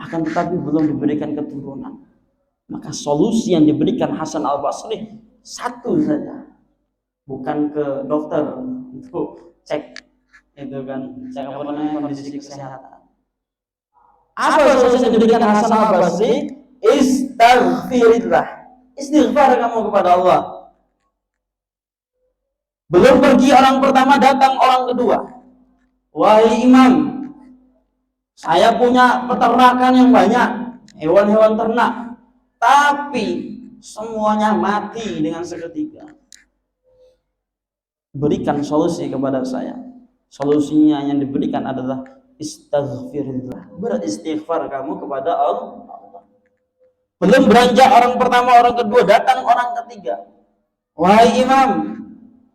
Akan tetapi belum diberikan keturunan. Maka solusi yang diberikan Hasan al-Basri satu saja. Bukan ke dokter untuk cek kondisi kesehatan. Apa solusi yang diberikan Hasan al-Basri? Istighfarillah. Istighfar kamu kepada Allah. Belum pergi orang pertama, datang orang kedua. Wahai imam, saya punya peternakan yang banyak, hewan-hewan ternak, tapi semuanya mati dengan seketika. Berikan solusi kepada saya. Solusinya yang diberikan adalah istighfarillah. Beristighfar kamu kepada Allah. Belum beranjak orang pertama, orang kedua, datang orang ketiga. Wahai imam,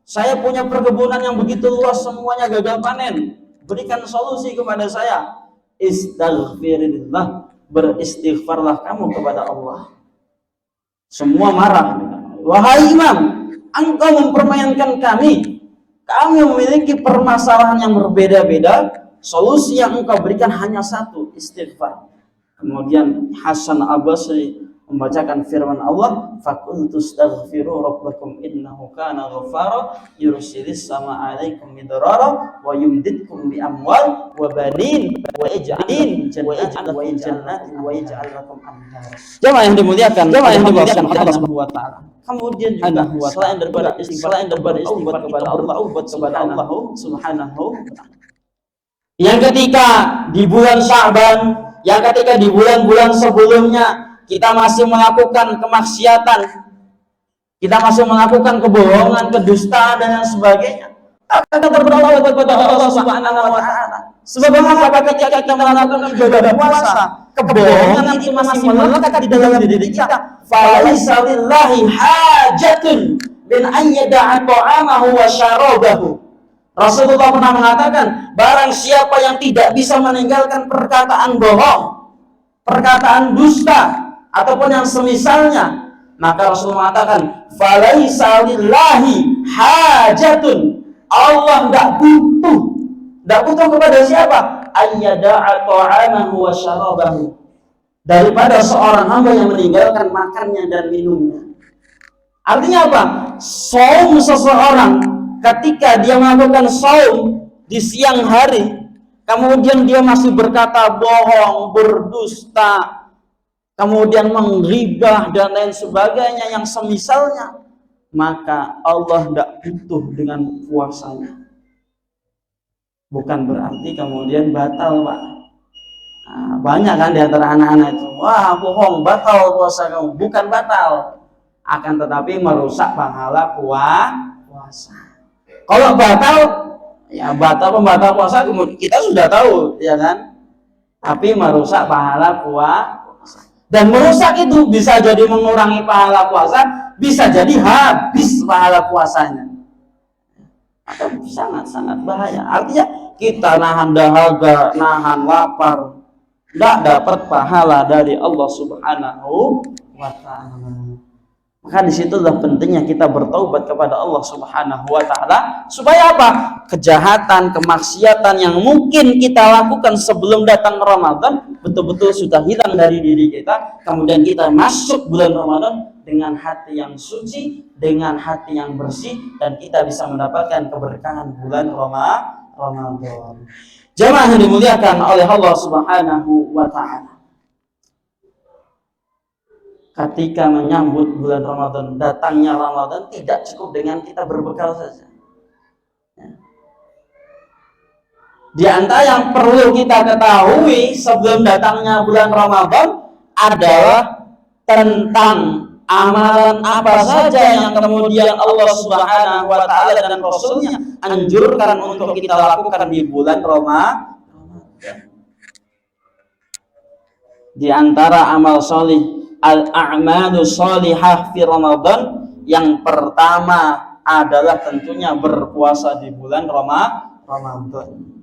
saya punya perkebunan yang begitu luas, semuanya gagal panen. Berikan solusi kepada saya. Istighfarillah. Beristighfarlah kamu kepada Allah. Semua marah. Wahai imam, engkau mempermainkan kami. Kami memiliki permasalahan yang berbeda-beda. Solusi yang engkau berikan hanya satu, istighfar. Kemudian Hasan al-Basri membacakan firman Allah, faqultu astaghfiru rabbakum innahu kana ghaffara yursilis sama 'alaikum midrara wa yumdidkum bi amwal wa banin wa yaj'alin jannatin wa yaj'al lakum anhar. Jemaah yang dimuliakan Allah Subhanahu wa taala. Kemudian juga selain daripada istighfar kepada Allah Subhanahu wa taala. Yang ketika di bulan Sya'ban, yang ketika di bulan-bulan sebelumnya kita masih melakukan kemaksiatan, kita masih melakukan kebohongan, kedustaan dan yang sebagainya, kita berdoa kepada Allah Subhanahu wa taala. Sebab apa? Ketika kita melakukan ibadah puasa, kebohongan itu masih melekat di dalam diri kita. Falaisa lillahi hajatun min an yada'a ta'amahu wa syarabahu. Rasulullah pernah mengatakan, barang siapa yang tidak bisa meninggalkan perkataan bohong, perkataan dusta, ataupun yang semisalnya, maka Rasulullah mengatakan, falaisa lillahi hajatun. Allah tidak butuh kepada siapa? Ayyada'a ta'amahu wa syarabahu. Daripada seorang hamba yang meninggalkan makannya dan minumnya. Artinya apa? Saum seseorang ketika dia melakukan saum di siang hari, kemudian dia masih berkata bohong, berdusta, kemudian menggibah dan lain sebagainya yang semisalnya, maka Allah tidak butuh dengan puasanya. Bukan berarti kemudian batal, Pak. Nah, banyak kan di antara anak-anak itu, wah bohong, batal puasa kamu. Bukan batal, akan tetapi merusak pahala puasa. Kalau batal, ya pembatal puasa kita sudah tahu, ya kan? Tapi merusak pahala puasa. Dan merusak itu bisa jadi mengurangi pahala puasa, bisa jadi habis pahala puasanya. Atau sangat-sangat bahaya. Artinya kita nahan dahaga, nahan lapar, tidak dapat pahala dari Allah Subhanahu wa ta'ala. Maka disitulah pentingnya kita bertaubat kepada Allah Subhanahu wa ta'ala. Supaya apa? Kejahatan, kemaksiatan yang mungkin kita lakukan sebelum datang Ramadan betul-betul sudah hilang dari diri kita. Kemudian kita masuk bulan Ramadan dengan hati yang suci, dengan hati yang bersih, dan kita bisa mendapatkan keberkahan bulan Ramadan. Jemaah yang dimuliakan oleh Allah Subhanahu wa ta'ala. Ketika menyambut bulan Ramadan, datangnya Ramadan tidak cukup dengan kita berbekal saja. Di antara yang perlu kita ketahui sebelum datangnya bulan Ramadan adalah tentang amalan apa saja yang kemudian Allah Subhanahu wa taala dan Rasulnya anjurkan untuk kita lakukan di bulan Ramadan. Di antara amal solih, al-a'malu sholihah fi Ramadan, yang pertama adalah tentunya berpuasa di bulan Ramadan.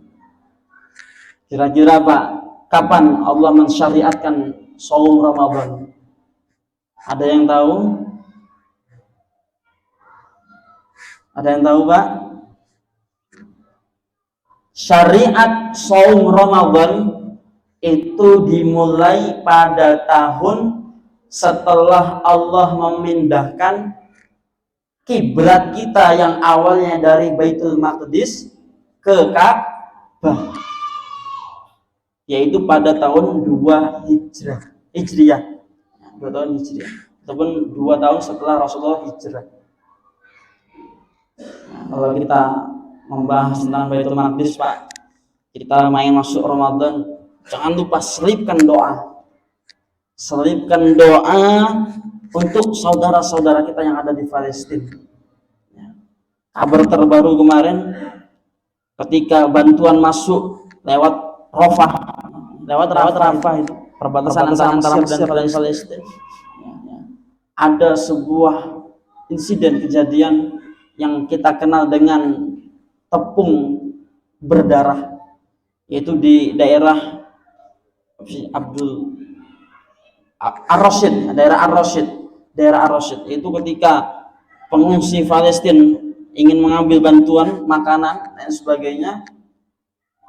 Kira-kira Pak, kapan Allah mensyariatkan saum Ramadan? Ada yang tahu? Ada yang tahu Pak? Syariat saum Ramadan itu dimulai pada tahun setelah Allah memindahkan kiblat kita yang awalnya dari Baitul Maqdis ke Ka'bah, yaitu pada tahun 2 Hijriah, 2 tahun Hijriah, ataupun 2 tahun setelah Rasulullah hijrah. Nah, kalau kita membahas tentang Baitul Maqdis Pak, kita main masuk Ramadan, jangan lupa selipkan doa untuk saudara-saudara kita yang ada di Palestina. Kabar terbaru kemarin, ketika bantuan masuk lewat Rafah itu perbatasan antara Mesir dan Palestina, ada sebuah insiden kejadian yang kita kenal dengan tepung berdarah, yaitu di daerah daerah Ar-Rasyid. Itu ketika pengungsi Palestina ingin mengambil bantuan makanan dan sebagainya,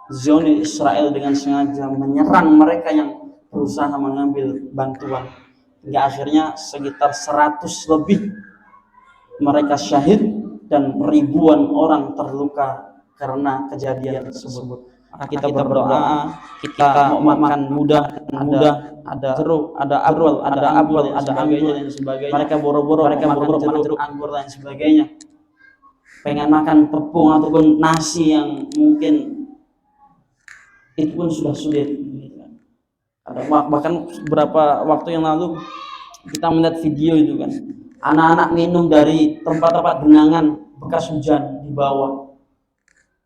Zionis Israel dengan sengaja menyerang mereka yang berusaha mengambil bantuan, hingga akhirnya sekitar 100 lebih mereka syahid dan ribuan orang terluka karena kejadian tersebut. Maka kita berdoa, kita mau makan mudah, ada jeruk, ada apel, ada anggur dan sebagainya. Mereka boro-boro makan jeruk, anggur dan sebagainya. Pengen makan tepung ataupun nasi yang mungkin itu pun sudah sulit. Bahkan beberapa waktu yang lalu kita melihat video itu kan, anak-anak minum dari tempat-tempat genangan bekas hujan di bawah,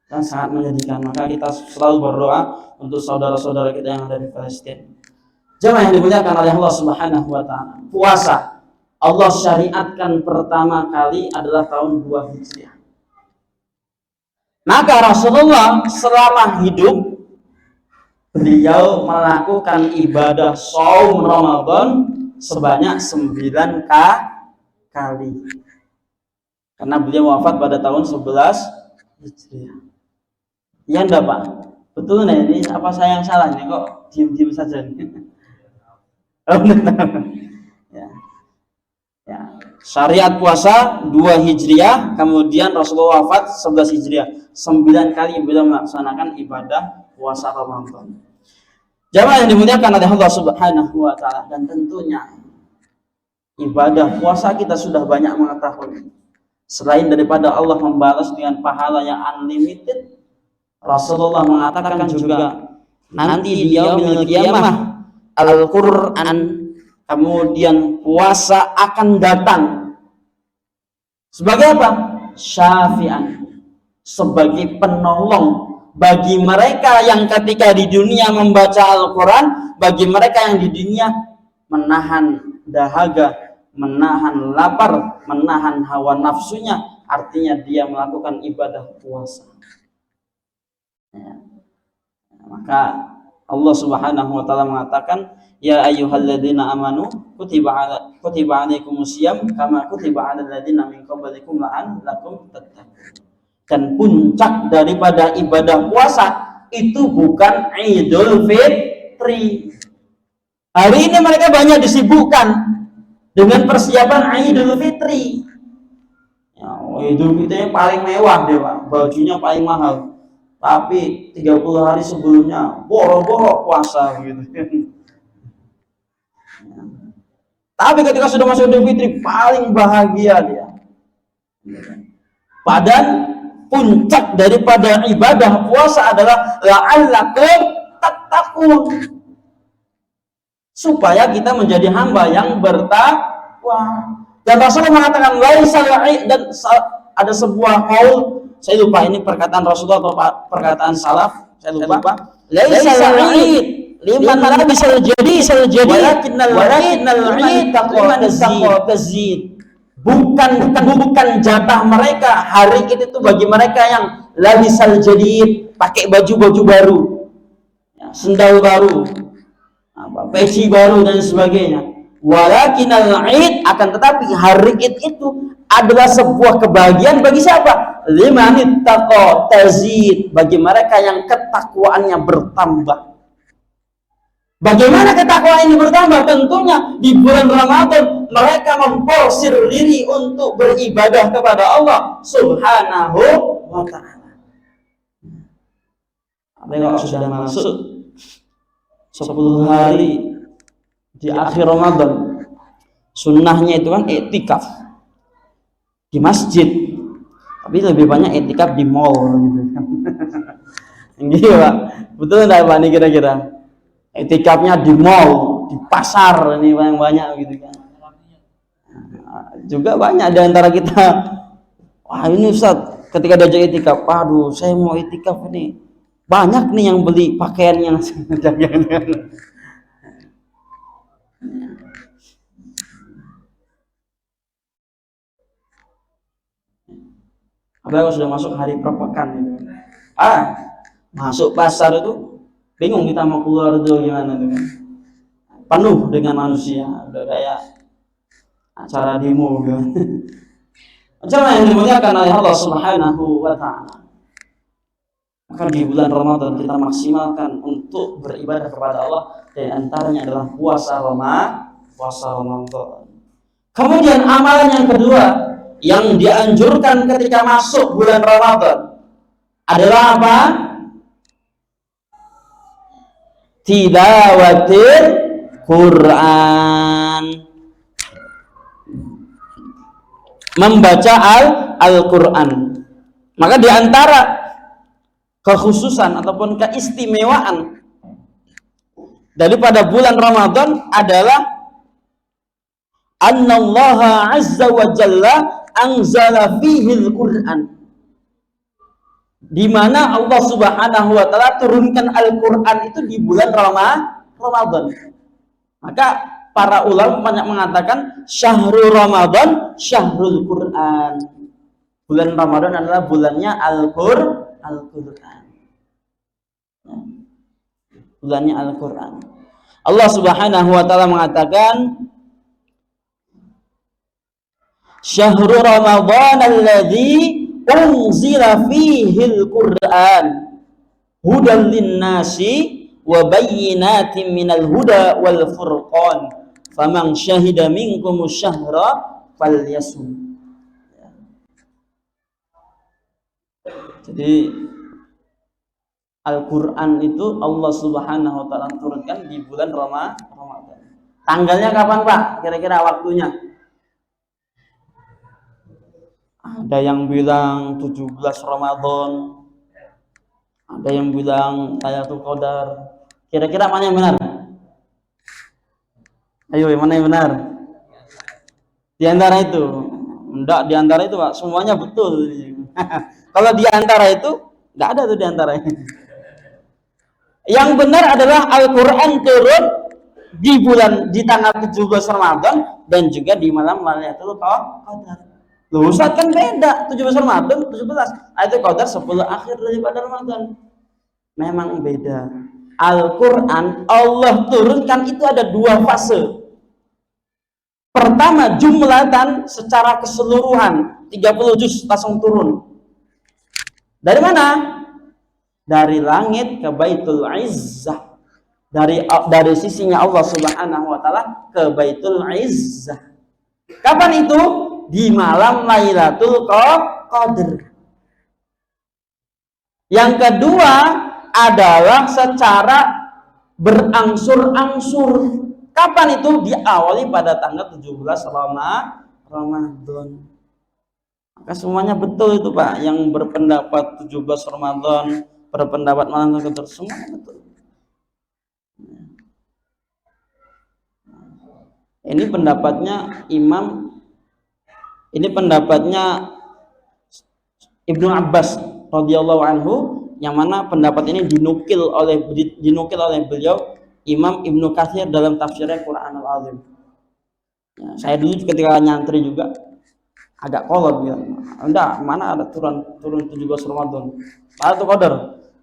dan sangat menyedihkan. Maka kita selalu berdoa untuk saudara-saudara kita yang ada di Palestina. Jemaah yang dimuliakan oleh Allah Subhanahu wa taala, puasa Allah syariatkan pertama kali adalah tahun 2 Hijriah. Maka Rasulullah selama hidup beliau melakukan ibadah saum Ramadan sebanyak 9 kali. Karena beliau wafat pada tahun 11 Hijriah. Ya enggak Pak? Betul nih, ini apa saya yang salah nih, kok diem-diem saja nih? Ya. Syariat puasa 2 Hijriah, kemudian Rasulullah wafat 11 Hijriah. 9 kali beliau melaksanakan ibadah puasa Ramadan. Jamaah yang dimuliakan oleh Allah Subhanahu wa taala, dan tentunya ibadah puasa kita sudah banyak mengetahui. Selain daripada Allah membalas dengan pahala yang unlimited, Rasulullah mengatakan juga nanti di yaumil qiyamah Al-Qur'an, kemudian puasa akan datang sebagai apa? Syafi'an, sebagai penolong bagi mereka yang ketika di dunia membaca Al-Quran, bagi mereka yang di dunia menahan dahaga, menahan lapar, menahan hawa nafsunya, artinya dia melakukan ibadah puasa. Ya. Maka Allah Subhanahu wa taala mengatakan, ya ayyuhalladzina amanu kutiba alaikumusiyam kama kutiba alal ladzina min qablikum la'allakum tattaqun. Dan puncak daripada ibadah puasa itu bukan Idul Fitri. Hari ini mereka banyak disibukkan dengan persiapan Idul Fitri. Ya, Idul Fitri paling mewah deh Pak, bajunya paling mahal. Tapi 30 hari sebelumnya boro-boro puasa gitu. Tapi ketika sudah masuk Idul Fitri paling bahagia dia. Padahal puncak daripada ibadah puasa adalah la'allakum tattaqun, supaya kita menjadi hamba yang bertakwa. Dan Rasulullah mengatakan laisal dan ada sebuah qaul, saya lupa ini perkataan Rasulullah atau perkataan salaf, saya lupa. Laisal liman labisal jadi walakinnal taqwa tazid. Bukan jatah mereka hari itu bagi mereka yang labisal jadid, pakai baju baru, ya, sendal baru, peci baru dan sebagainya. Walakinal id, akan tetapi hari id itu adalah sebuah kebahagiaan bagi siapa? Liman ittaqa tazid, bagi mereka yang ketakwaannya bertambah. Bagaimana ketakwaan ini bertambah? Tentunya di bulan Ramadan mereka memporsir diri untuk beribadah kepada Allah Subhanahu wa ta'ala. Kalau sudah masuk 10 hari di akhir Ramadan, sunnahnya itu kan i'tikaf di masjid, tapi lebih banyak i'tikaf di mall gitu kan. Gitu Pak, betul enggak Pak ini kira-kira? I'tikafnya di mall, di pasar ini banyak gitu kan. Juga banyak di antara kita, wah ini Ustaz ketika diajak i'tikaf, waduh saya mau i'tikaf ini, banyak nih yang beli pakaian yang apalagi sudah masuk hari perpekan itu. Masuk pasar itu bingung kita mau keluar itu gimana itu kan. Penuh dengan manusia, udah kayak acara demo gitu. Acara yang dimuliakan oleh Allah Subhanahu wa ta'ala. Maka di bulan Ramadan kita maksimalkan untuk beribadah kepada Allah, dan antaranya adalah puasa Ramadan. Kemudian amalan yang kedua yang dianjurkan ketika masuk bulan Ramadan adalah apa? Tilawatil Quran, membaca Al-Quran. Maka di antara kekhususan ataupun keistimewaan daripada bulan Ramadan adalah annallaha azza wa jalla anzala fihi al-Quran, di mana Allah Subhanahu wa ta'ala turunkan Al-Quran itu di bulan Ramadan. Maka para ulama banyak mengatakan syahrul Ramadan syahrul Quran, bulan Ramadan adalah bulannya Al-Quran. Bulannya Al-Quran. Allah Subhanahu wa ta'ala mengatakan syahrul Ramadan alladzi unzila fihi al-Quran hudan lin-nasi wa bayyinatin minal huda wal furqan faman syahida minkum syahra falyasum. Jadi Al-Quran itu Allah Subhanahu wa ta'ala turunkan di bulan Ramadan. Tanggalnya kapan Pak? Kira-kira waktunya? Ada yang bilang 17 Ramadan, ada yang bilang Lailatul Qadar. Kira-kira mana yang benar? Ayo, mana yang benar? Di antara itu? Enggak, di antara itu Pak, semuanya betul. Kalau di antara itu, enggak ada tuh di antara itu. Yang benar adalah Al-Quran turun di tanggal 17 Ramadan dan juga di malam Lailatul Qadar. Loh Ustaz kan beda, 17 Ramadan, 17. Itu Qadar 10 akhir daripada Ramadan. Memang beda. Al-Quran Allah turunkan itu ada 2 fase. Pertama jumlatan secara keseluruhan 30 juz langsung turun. Dari mana? Dari langit ke Baitul Izzah. Dari sisinya Allah Subhanahu wa ta'ala ke Baitul Izzah. Kapan itu? Di malam Lailatul Qadar. Yang kedua adalah secara berangsur-angsur. Kapan itu? Diawali pada tanggal 17 Ramadan. Maka semuanya betul itu Pak, yang berpendapat 17 Ramadan, berpendapat malam Qadar, semuanya betul. Ini pendapatnya Ibnu Abbas radhiyallahu anhu, yang mana pendapat ini dinukil oleh beliau Imam Ibnu Katsir dalam tafsirnya Quranul Azim. Ya, saya dulu ketika nyantri juga agak kolot gitu. Enggak, mana ada turun 17 Ramadan. Ada tuh Qadar.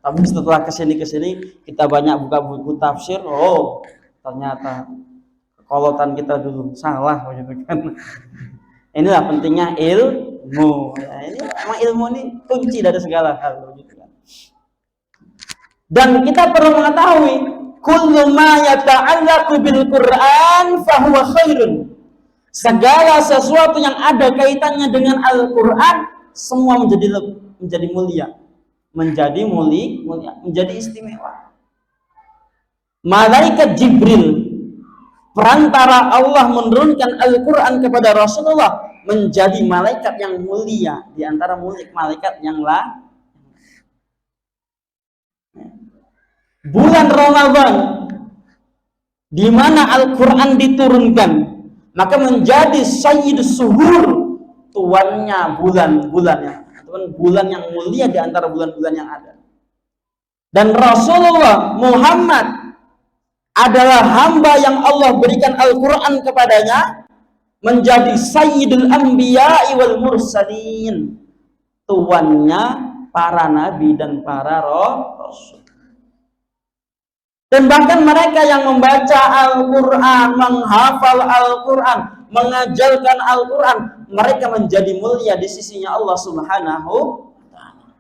Tapi setelah kesini kita banyak buka buku tafsir, oh ternyata kekolotan kita dulu salah begitu kan. Inilah pentingnya ilmu. Ya, ini emang ilmu ini kunci dari segala hal begitu kan. Dan kita perlu mengetahui kullu ma yata'allaqu bil Qur'an fahuwa khairun. Segala sesuatu yang ada kaitannya dengan Al-Qur'an semua menjadi mulia, menjadi istimewa. Malaikat Jibril, perantara Allah menurunkan Al-Qur'an kepada Rasulullah, menjadi malaikat yang mulia di antara malaikat yang lain. Bulan Ramadan di mana Al-Qur'an diturunkan, maka menjadi sayyidus suhur, tuannya bulan yang mulia di antara bulan-bulan yang ada. Dan Rasulullah Muhammad adalah hamba yang Allah berikan Al-Qur'an kepadanya, menjadi sayyidul anbiya'i wal mursalin, tuannya para nabi dan para rasul. Dan bahkan mereka yang membaca Al-Qur'an, menghafal Al-Qur'an, mengajarkan Al-Qur'an, mereka menjadi mulia di sisinya Allah Subhanahu wa ta'ala.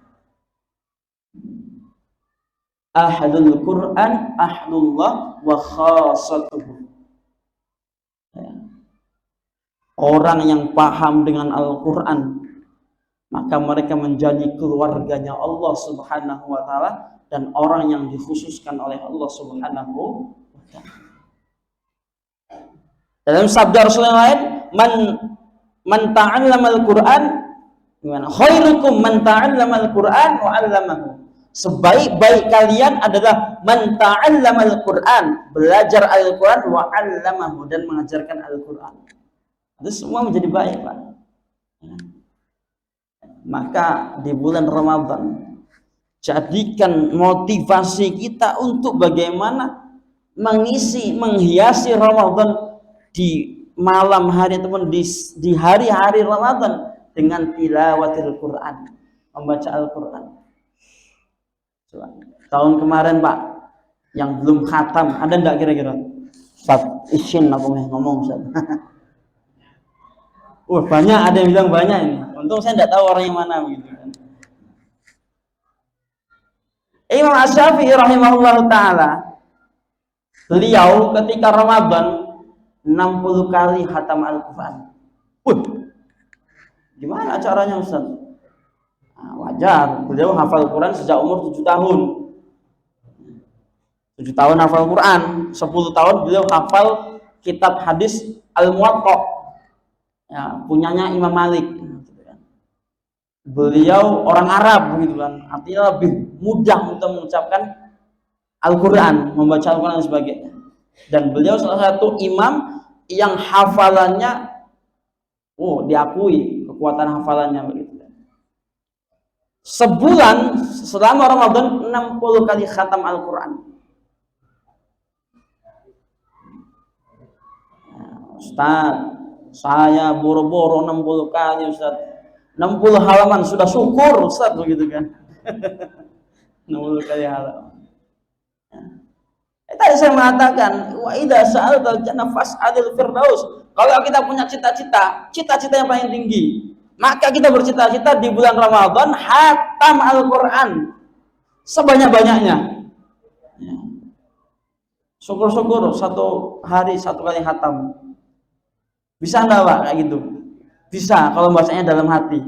Ahadul Qur'an ahdullah wa khasatuhu. Orang yang paham dengan Al-Qur'an, maka mereka menjadi keluarganya Allah Subhanahu wa ta'ala, dan orang yang dikhususkan oleh Allah Subhanahu wa ta'ala. Dalam sabda Rasul yang lain, man ta'allama al-Qur'an, khairukum man ta'allama al-Qur'an wa 'allamahu. Sebaik-baik kalian adalah man ta'allama al-Qur'an, belajar Al-Qur'an, wa 'allamahu, dan mengajarkan Al-Qur'an. Itu semua menjadi baik, Pak. Maka di bulan Ramadan, jadikan motivasi kita untuk bagaimana menghiasi Ramadan di malam hari ataupun di hari-hari Ramadan dengan tilawatil Quran, membaca Al-Quran. Tahun kemarin Pak, yang belum khatam, ada enggak kira-kira? Ustaz, izin aku ngomong Ustaz. Banyak, ada yang bilang banyak ini. Untung saya enggak tahu orang yang mana begitu kan. Imam Asy-Syafi'i rahimahullah ta'ala, beliau ketika Ramadan 60 kali khatam Al-Quran. Gimana caranya Ustaz? Wajar, beliau hafal Quran sejak umur 7 tahun. 7 tahun hafal Quran, 10 tahun beliau hafal kitab hadis Al-Muwatta, ya, punyanya Imam Malik. Beliau orang Arab begitu kan, artinya lebih mudah untuk mengucapkan Al-Quran, membaca Al-Quran dan sebagainya. Dan beliau salah satu imam yang hafalannya diakui kekuatan hafalannya begitu. Sebulan selama Ramadan 60 kali khatam Al-Quran. Ustaz, saya boro-boro 60 kali Ustaz. 60 halaman sudah syukur Ustaz begitu kan. 60 kali halaman. Tadi saya mengatakan wa idza sa'altal jannah fas'alil firdaus. Kalau kita punya cita-cita yang paling tinggi, maka kita bercita-cita di bulan Ramadan khatam Al-Qur'an sebanyak-banyaknya. Syukur-syukur satu hari 1 kali khatam. Bisa enggak Pak kayak gitu? Bisa kalau bacanya dalam hati.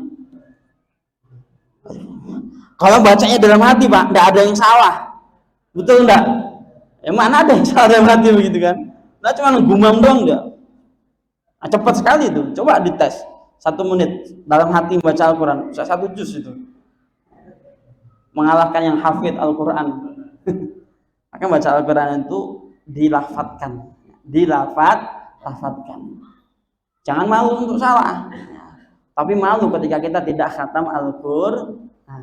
Kalau bacanya dalam hati Pak, enggak ada yang salah. Betul enggak? Mana ada yang salah dalam hati begitu kan? Nah cuma gumam doang enggak? Cepat sekali itu. Coba dites. 1 menit dalam hati membaca Al-Quran, bisa 1 juz itu, mengalahkan yang hafid Al-Quran. Maka baca Al-Quran itu dilafadzkan, lafadzkan. Jangan malu untuk salah, tapi malu ketika kita tidak khatam Al-Quran.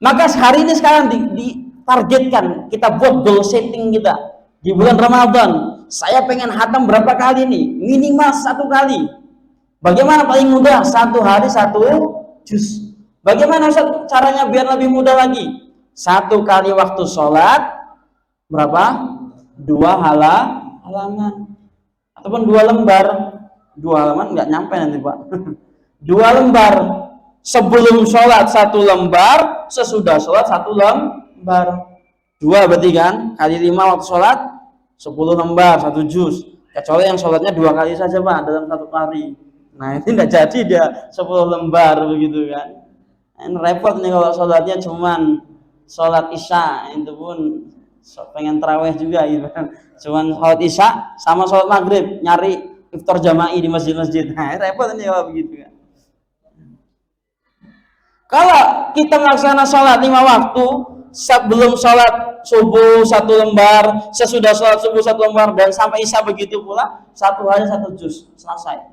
Maka hari ini sekarang ditargetkan, kita buat goal setting kita di bulan Ramadan. Saya pengen khatam berapa kali nih? Minimal 1 kali. Bagaimana paling mudah? 1 hari 1 juz. Bagaimana caranya biar lebih mudah lagi? 1 kali waktu sholat berapa? 2 halaman ataupun 2 lembar. 2 halaman nggak nyampe nanti Pak. 2 lembar. Sebelum sholat 1 lembar, sesudah sholat 1 lembar. 2 berarti kan? Kali 5 waktu sholat 10 lembar 1 juz. Kecuali yang sholatnya 2 kali saja Pak dalam 1 hari. Nah ini tidak jadi dia 10 lembar begitu kan. Ini repot nih kalau sholatnya cuman sholat isya, itu pun pengen tarawih juga gitu kan. Cuman sholat isya sama sholat maghrib, nyari iftar jama'i di masjid-masjid. Nah repot nih kalau begitu kan. Kalau kita melaksanakan sholat 5 waktu, sebelum sholat subuh 1 lembar, sesudah sholat subuh 1 lembar, dan sampai isya begitu pula, 1 hari 1 juz, selesai.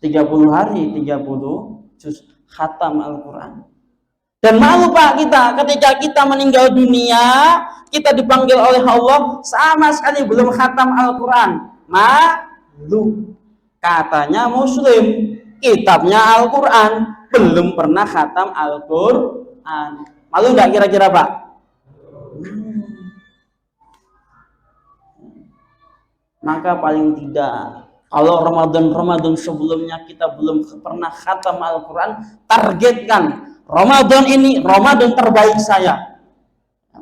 30 hari 30 juz khatam Al-Quran. Dan malu Pak kita ketika kita meninggal dunia, kita dipanggil oleh Allah sama sekali belum khatam Al-Quran. Malu. Katanya Muslim, kitabnya Al-Quran, belum pernah khatam Al-Quran. Malu nggak kira-kira Pak? Maka paling tidak, kalau Ramadan sebelumnya kita belum pernah khatam Al-Quran, targetkan Ramadan ini Ramadan terbaik saya.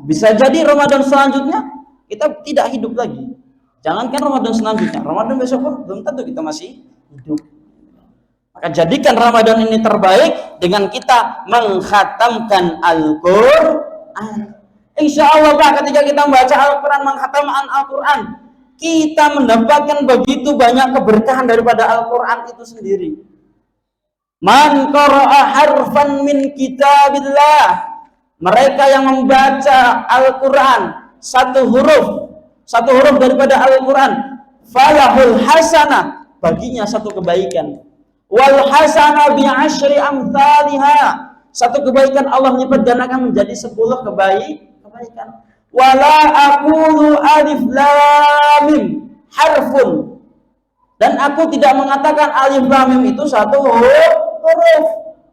Bisa jadi Ramadan selanjutnya kita tidak hidup lagi. Jangankan Ramadan selanjutnya, Ramadan besok pun belum tentu kita masih hidup. Maka jadikan Ramadan ini terbaik dengan kita mengkhatamkan Al-Quran. Insya Allah Pak, ketika kita membaca Al-Quran, mengkhatamkan Al-Quran, kita mendapatkan begitu banyak keberkahan daripada Al-Quran itu sendiri. Man qara'a harfan min kitabillah, mereka yang membaca Al-Quran satu huruf daripada Al-Quran, falahul hasanah, baginya 1 kebaikan. Wal hasanah bi asyri amsalihha, 1 kebaikan Allah lipat gandakan menjadi 10 kebaikan. Wala aqulu alif lam mim harfun, dan aku tidak mengatakan alif lam mim itu 1 huruf,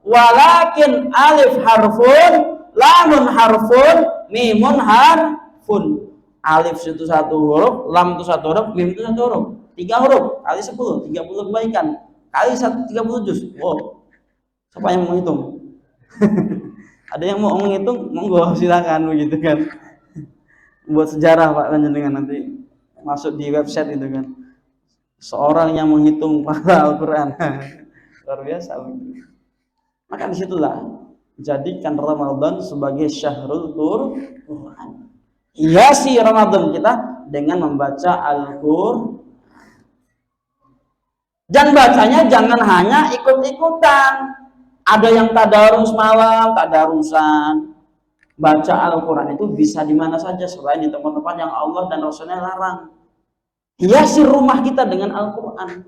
walakin alif harfun, lamun harfun, mimun harfun. Alif itu 1 huruf, lam itu 1 huruf, mim itu 1 huruf. 3 huruf kali 10, 30 kebaikan kali 30 juz. Wow, siapa yang mau menghitung? Ada yang mau menghitung? Monggo silakan begitu kan. Buat sejarah Pak Panjenengan nanti masuk di website itu kan. Seorang yang menghitung pahala Al-Quran. Luar biasa. Maka disitulah jadikan Ramadan sebagai syahrul Quran. Hiasi Ramadan kita dengan membaca Al-Quran. Dan bacanya jangan hanya ikut-ikutan. Ada yang tadarus malam, tadarusan. Baca Al-Quran itu bisa di mana saja selain di tempat-tempat yang Allah dan Rasulnya larang. Hiasi rumah kita dengan Al-Quran.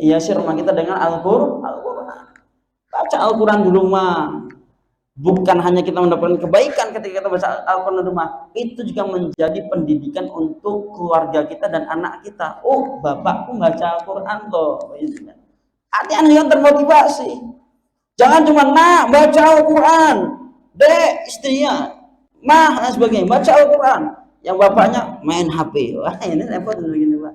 Hiasi rumah kita dengan Al-Quran. Baca Al-Quran di rumah. Bukan hanya kita mendapatkan kebaikan ketika kita baca Al-Quran di rumah, itu juga menjadi pendidikan untuk keluarga kita dan anak kita. Oh, bapakku baca Al-Quran loh. Anak-anak yang termotivasi. Jangan cuma nak baca Al-Quran, dek istrinya, mah dan sebagainya baca Al-Quran, yang bapaknya main HP. Wah, ini repot begini Pak.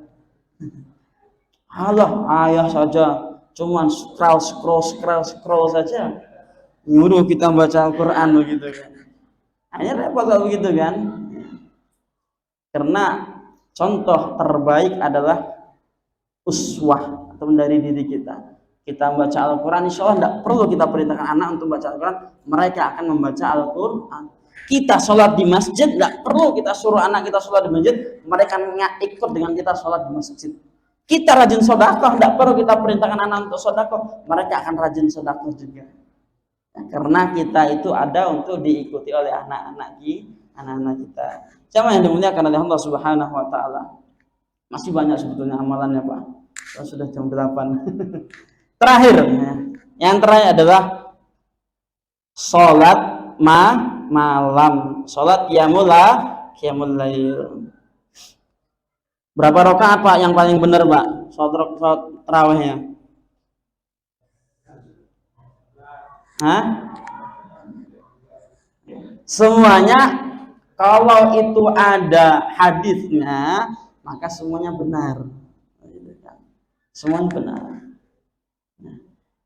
Allah, ayah saja cuman scroll saja nyuruh kita baca Al-Quran begitu kan. Hanya repot kalau begitu kan. Karena contoh terbaik adalah uswah atau dari diri kita. Kita membaca Al-Quran, insya Allah tidak perlu kita perintahkan anak untuk baca Al-Quran, mereka akan membaca Al-Quran. Kita sholat di masjid, tidak perlu kita suruh anak kita sholat di masjid, mereka ikut dengan kita sholat di masjid. Kita rajin sedekah, tidak perlu kita perintahkan anak untuk sedekah, mereka akan rajin sedekah juga. Karena kita itu ada untuk diikuti oleh anak-anak kita. Siapa yang dimuliakan oleh Allah Subhanahu wa taala? Masih banyak sebetulnya amalannya, Pak. Sudah jam 8. Terakhir, yang terakhir adalah sholat malam, sholat qiyamul lail. Berapa rakaat, Pak, yang paling benar, Pak? Sholat tarawihnya? Hah? Semuanya kalau itu ada hadisnya, maka semuanya benar. Semuanya benar.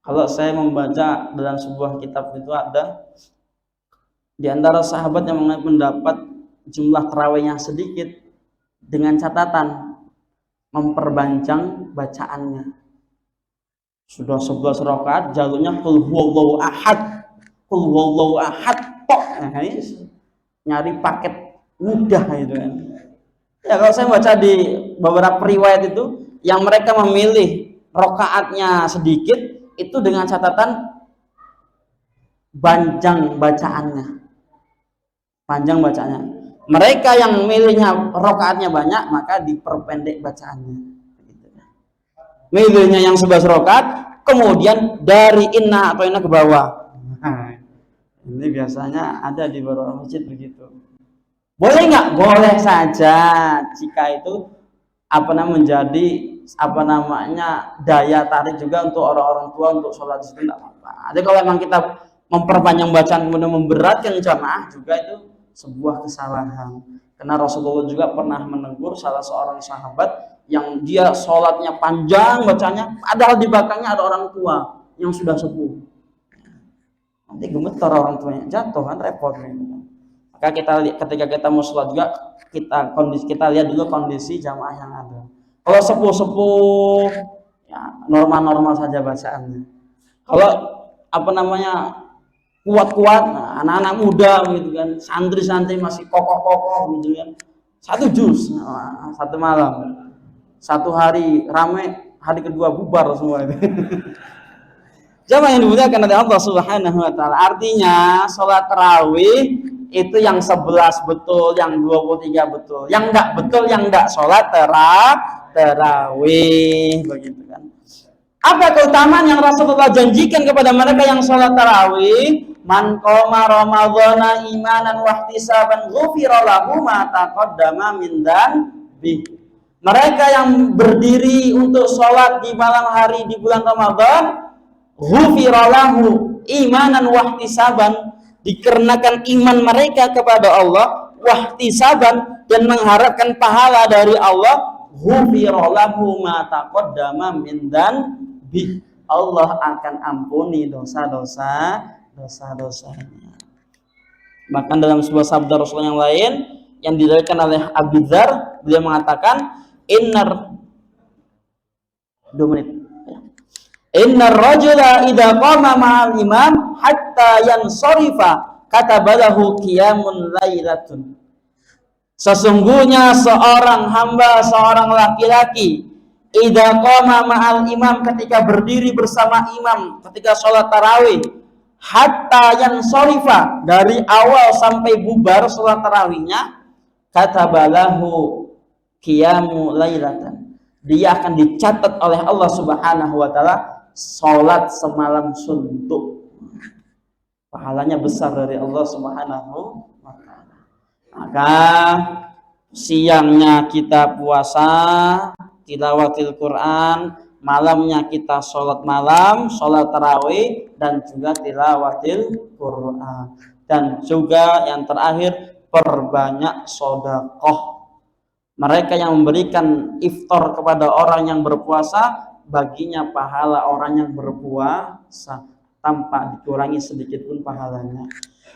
Kalau saya membaca dalam sebuah kitab itu ada di antara sahabat yang mendapat jumlah tarawihnya sedikit dengan catatan memperpanjang bacaannya. Sudah 11 rakaat jalurnya qul huwallahu ahad. Qul huwallahu ahad tok. Nah, ini nyari paket mudah gitu kan. Ya kalau saya baca di beberapa riwayat itu yang mereka memilih rakaatnya sedikit itu dengan catatan panjang bacaannya. Panjang bacaannya. Mereka yang milihnya rakaatnya banyak maka diperpendek bacaannya. Milihnya yang 11 rakaat, kemudian dari inna atau inna ke bawah. Nah, ini biasanya ada di beberapa masjid begitu. Boleh nggak? Boleh saja jika itu menjadi daya tarik juga untuk orang-orang tua untuk sholat di situ, nggak apa-apa. Jadi kalau memang kita memperpanjang bacaan kemudian memberatkan jamaah juga itu sebuah kesalahan. Karena Rasulullah juga pernah menegur salah seorang sahabat yang dia sholatnya panjang bacanya, padahal di belakangnya ada orang tua yang sudah sepuh. Nanti gemetar orang tuanya, jatuh kan repot. Maka ketika kita mau sholat juga kita lihat dulu kondisi jamaah yang ada. Kalau sepuh-sepuh, ya normal-normal saja bacaannya. Kalau kuat-kuat, anak-anak muda gitu kan, santri-santri masih kokoh-kokoh gitu kan, 1 juz satu malam. 1 hari ramai, hari kedua bubar semua itu. Jamaah yang dimuliakan oleh Allah Subhanahu wa taala. Artinya sholat tarawih itu yang 11 betul, yang 23 betul. Yang enggak betul, yang enggak sholat tarawih begitu kan. Apa keutamaan yang Rasulullah janjikan kepada mereka yang sholat tarawih? Man qoma ramadhana imanan wa ihtisaban ghufira lahu ma taqaddama min dhanbi. Mereka yang berdiri untuk sholat di malam hari di bulan Ramadan, ghufira lahu imanan wa ihtisaban, dikarenakan iman mereka kepada Allah, wa ihtisaban, dan mengharapkan pahala dari Allah, ghufira lahu ma taqaddama min dhanbi. Allah akan ampuni dosa-dosanya. Bahkan dalam sebuah sabda Rasulullah yang lain yang diriwayatkan oleh Abu Dzar, beliau mengatakan Innar rajula idza qama ma'al imam hatta yansarifa katabalahu qiyamun lailatun. Sesungguhnya seorang hamba, seorang laki-laki, idza qama ma'al imam, ketika berdiri bersama imam ketika sholat tarawih, hatta yansarifa, dari awal sampai bubar sholat tarawihnya, katabalahu qiyamu lailatan, dia akan dicatat oleh Allah Subhanahu wa taala salat semalam suntuk. Pahalanya besar dari Allah Subhanahu wa taala. Maka siangnya kita puasa, tilawatil Quran, malamnya kita sholat malam, sholat tarawih, dan juga tilawatil Quran. Dan juga yang terakhir, perbanyak sedekah. Mereka yang memberikan iftar kepada orang yang berpuasa, baginya pahala orang yang berpuasa tanpa dikurangi sedikit pun pahalanya.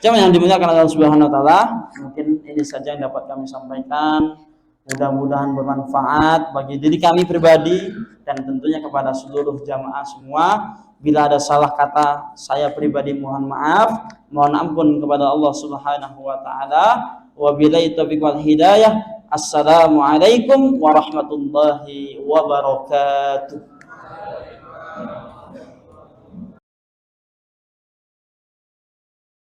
Jemaah yang dimuliakan Allah Subhanahu wa taala, mungkin ini saja yang dapat kami sampaikan. Mudah-mudahan bermanfaat bagi diri kami pribadi dan tentunya kepada seluruh jamaah semua. Bila ada salah kata, saya pribadi mohon maaf, mohon ampun kepada Allah Subhanahu wa taala. Wabillahi taufiq wal hidayah. Assalamualaikum warahmatullahi wabarakatuh.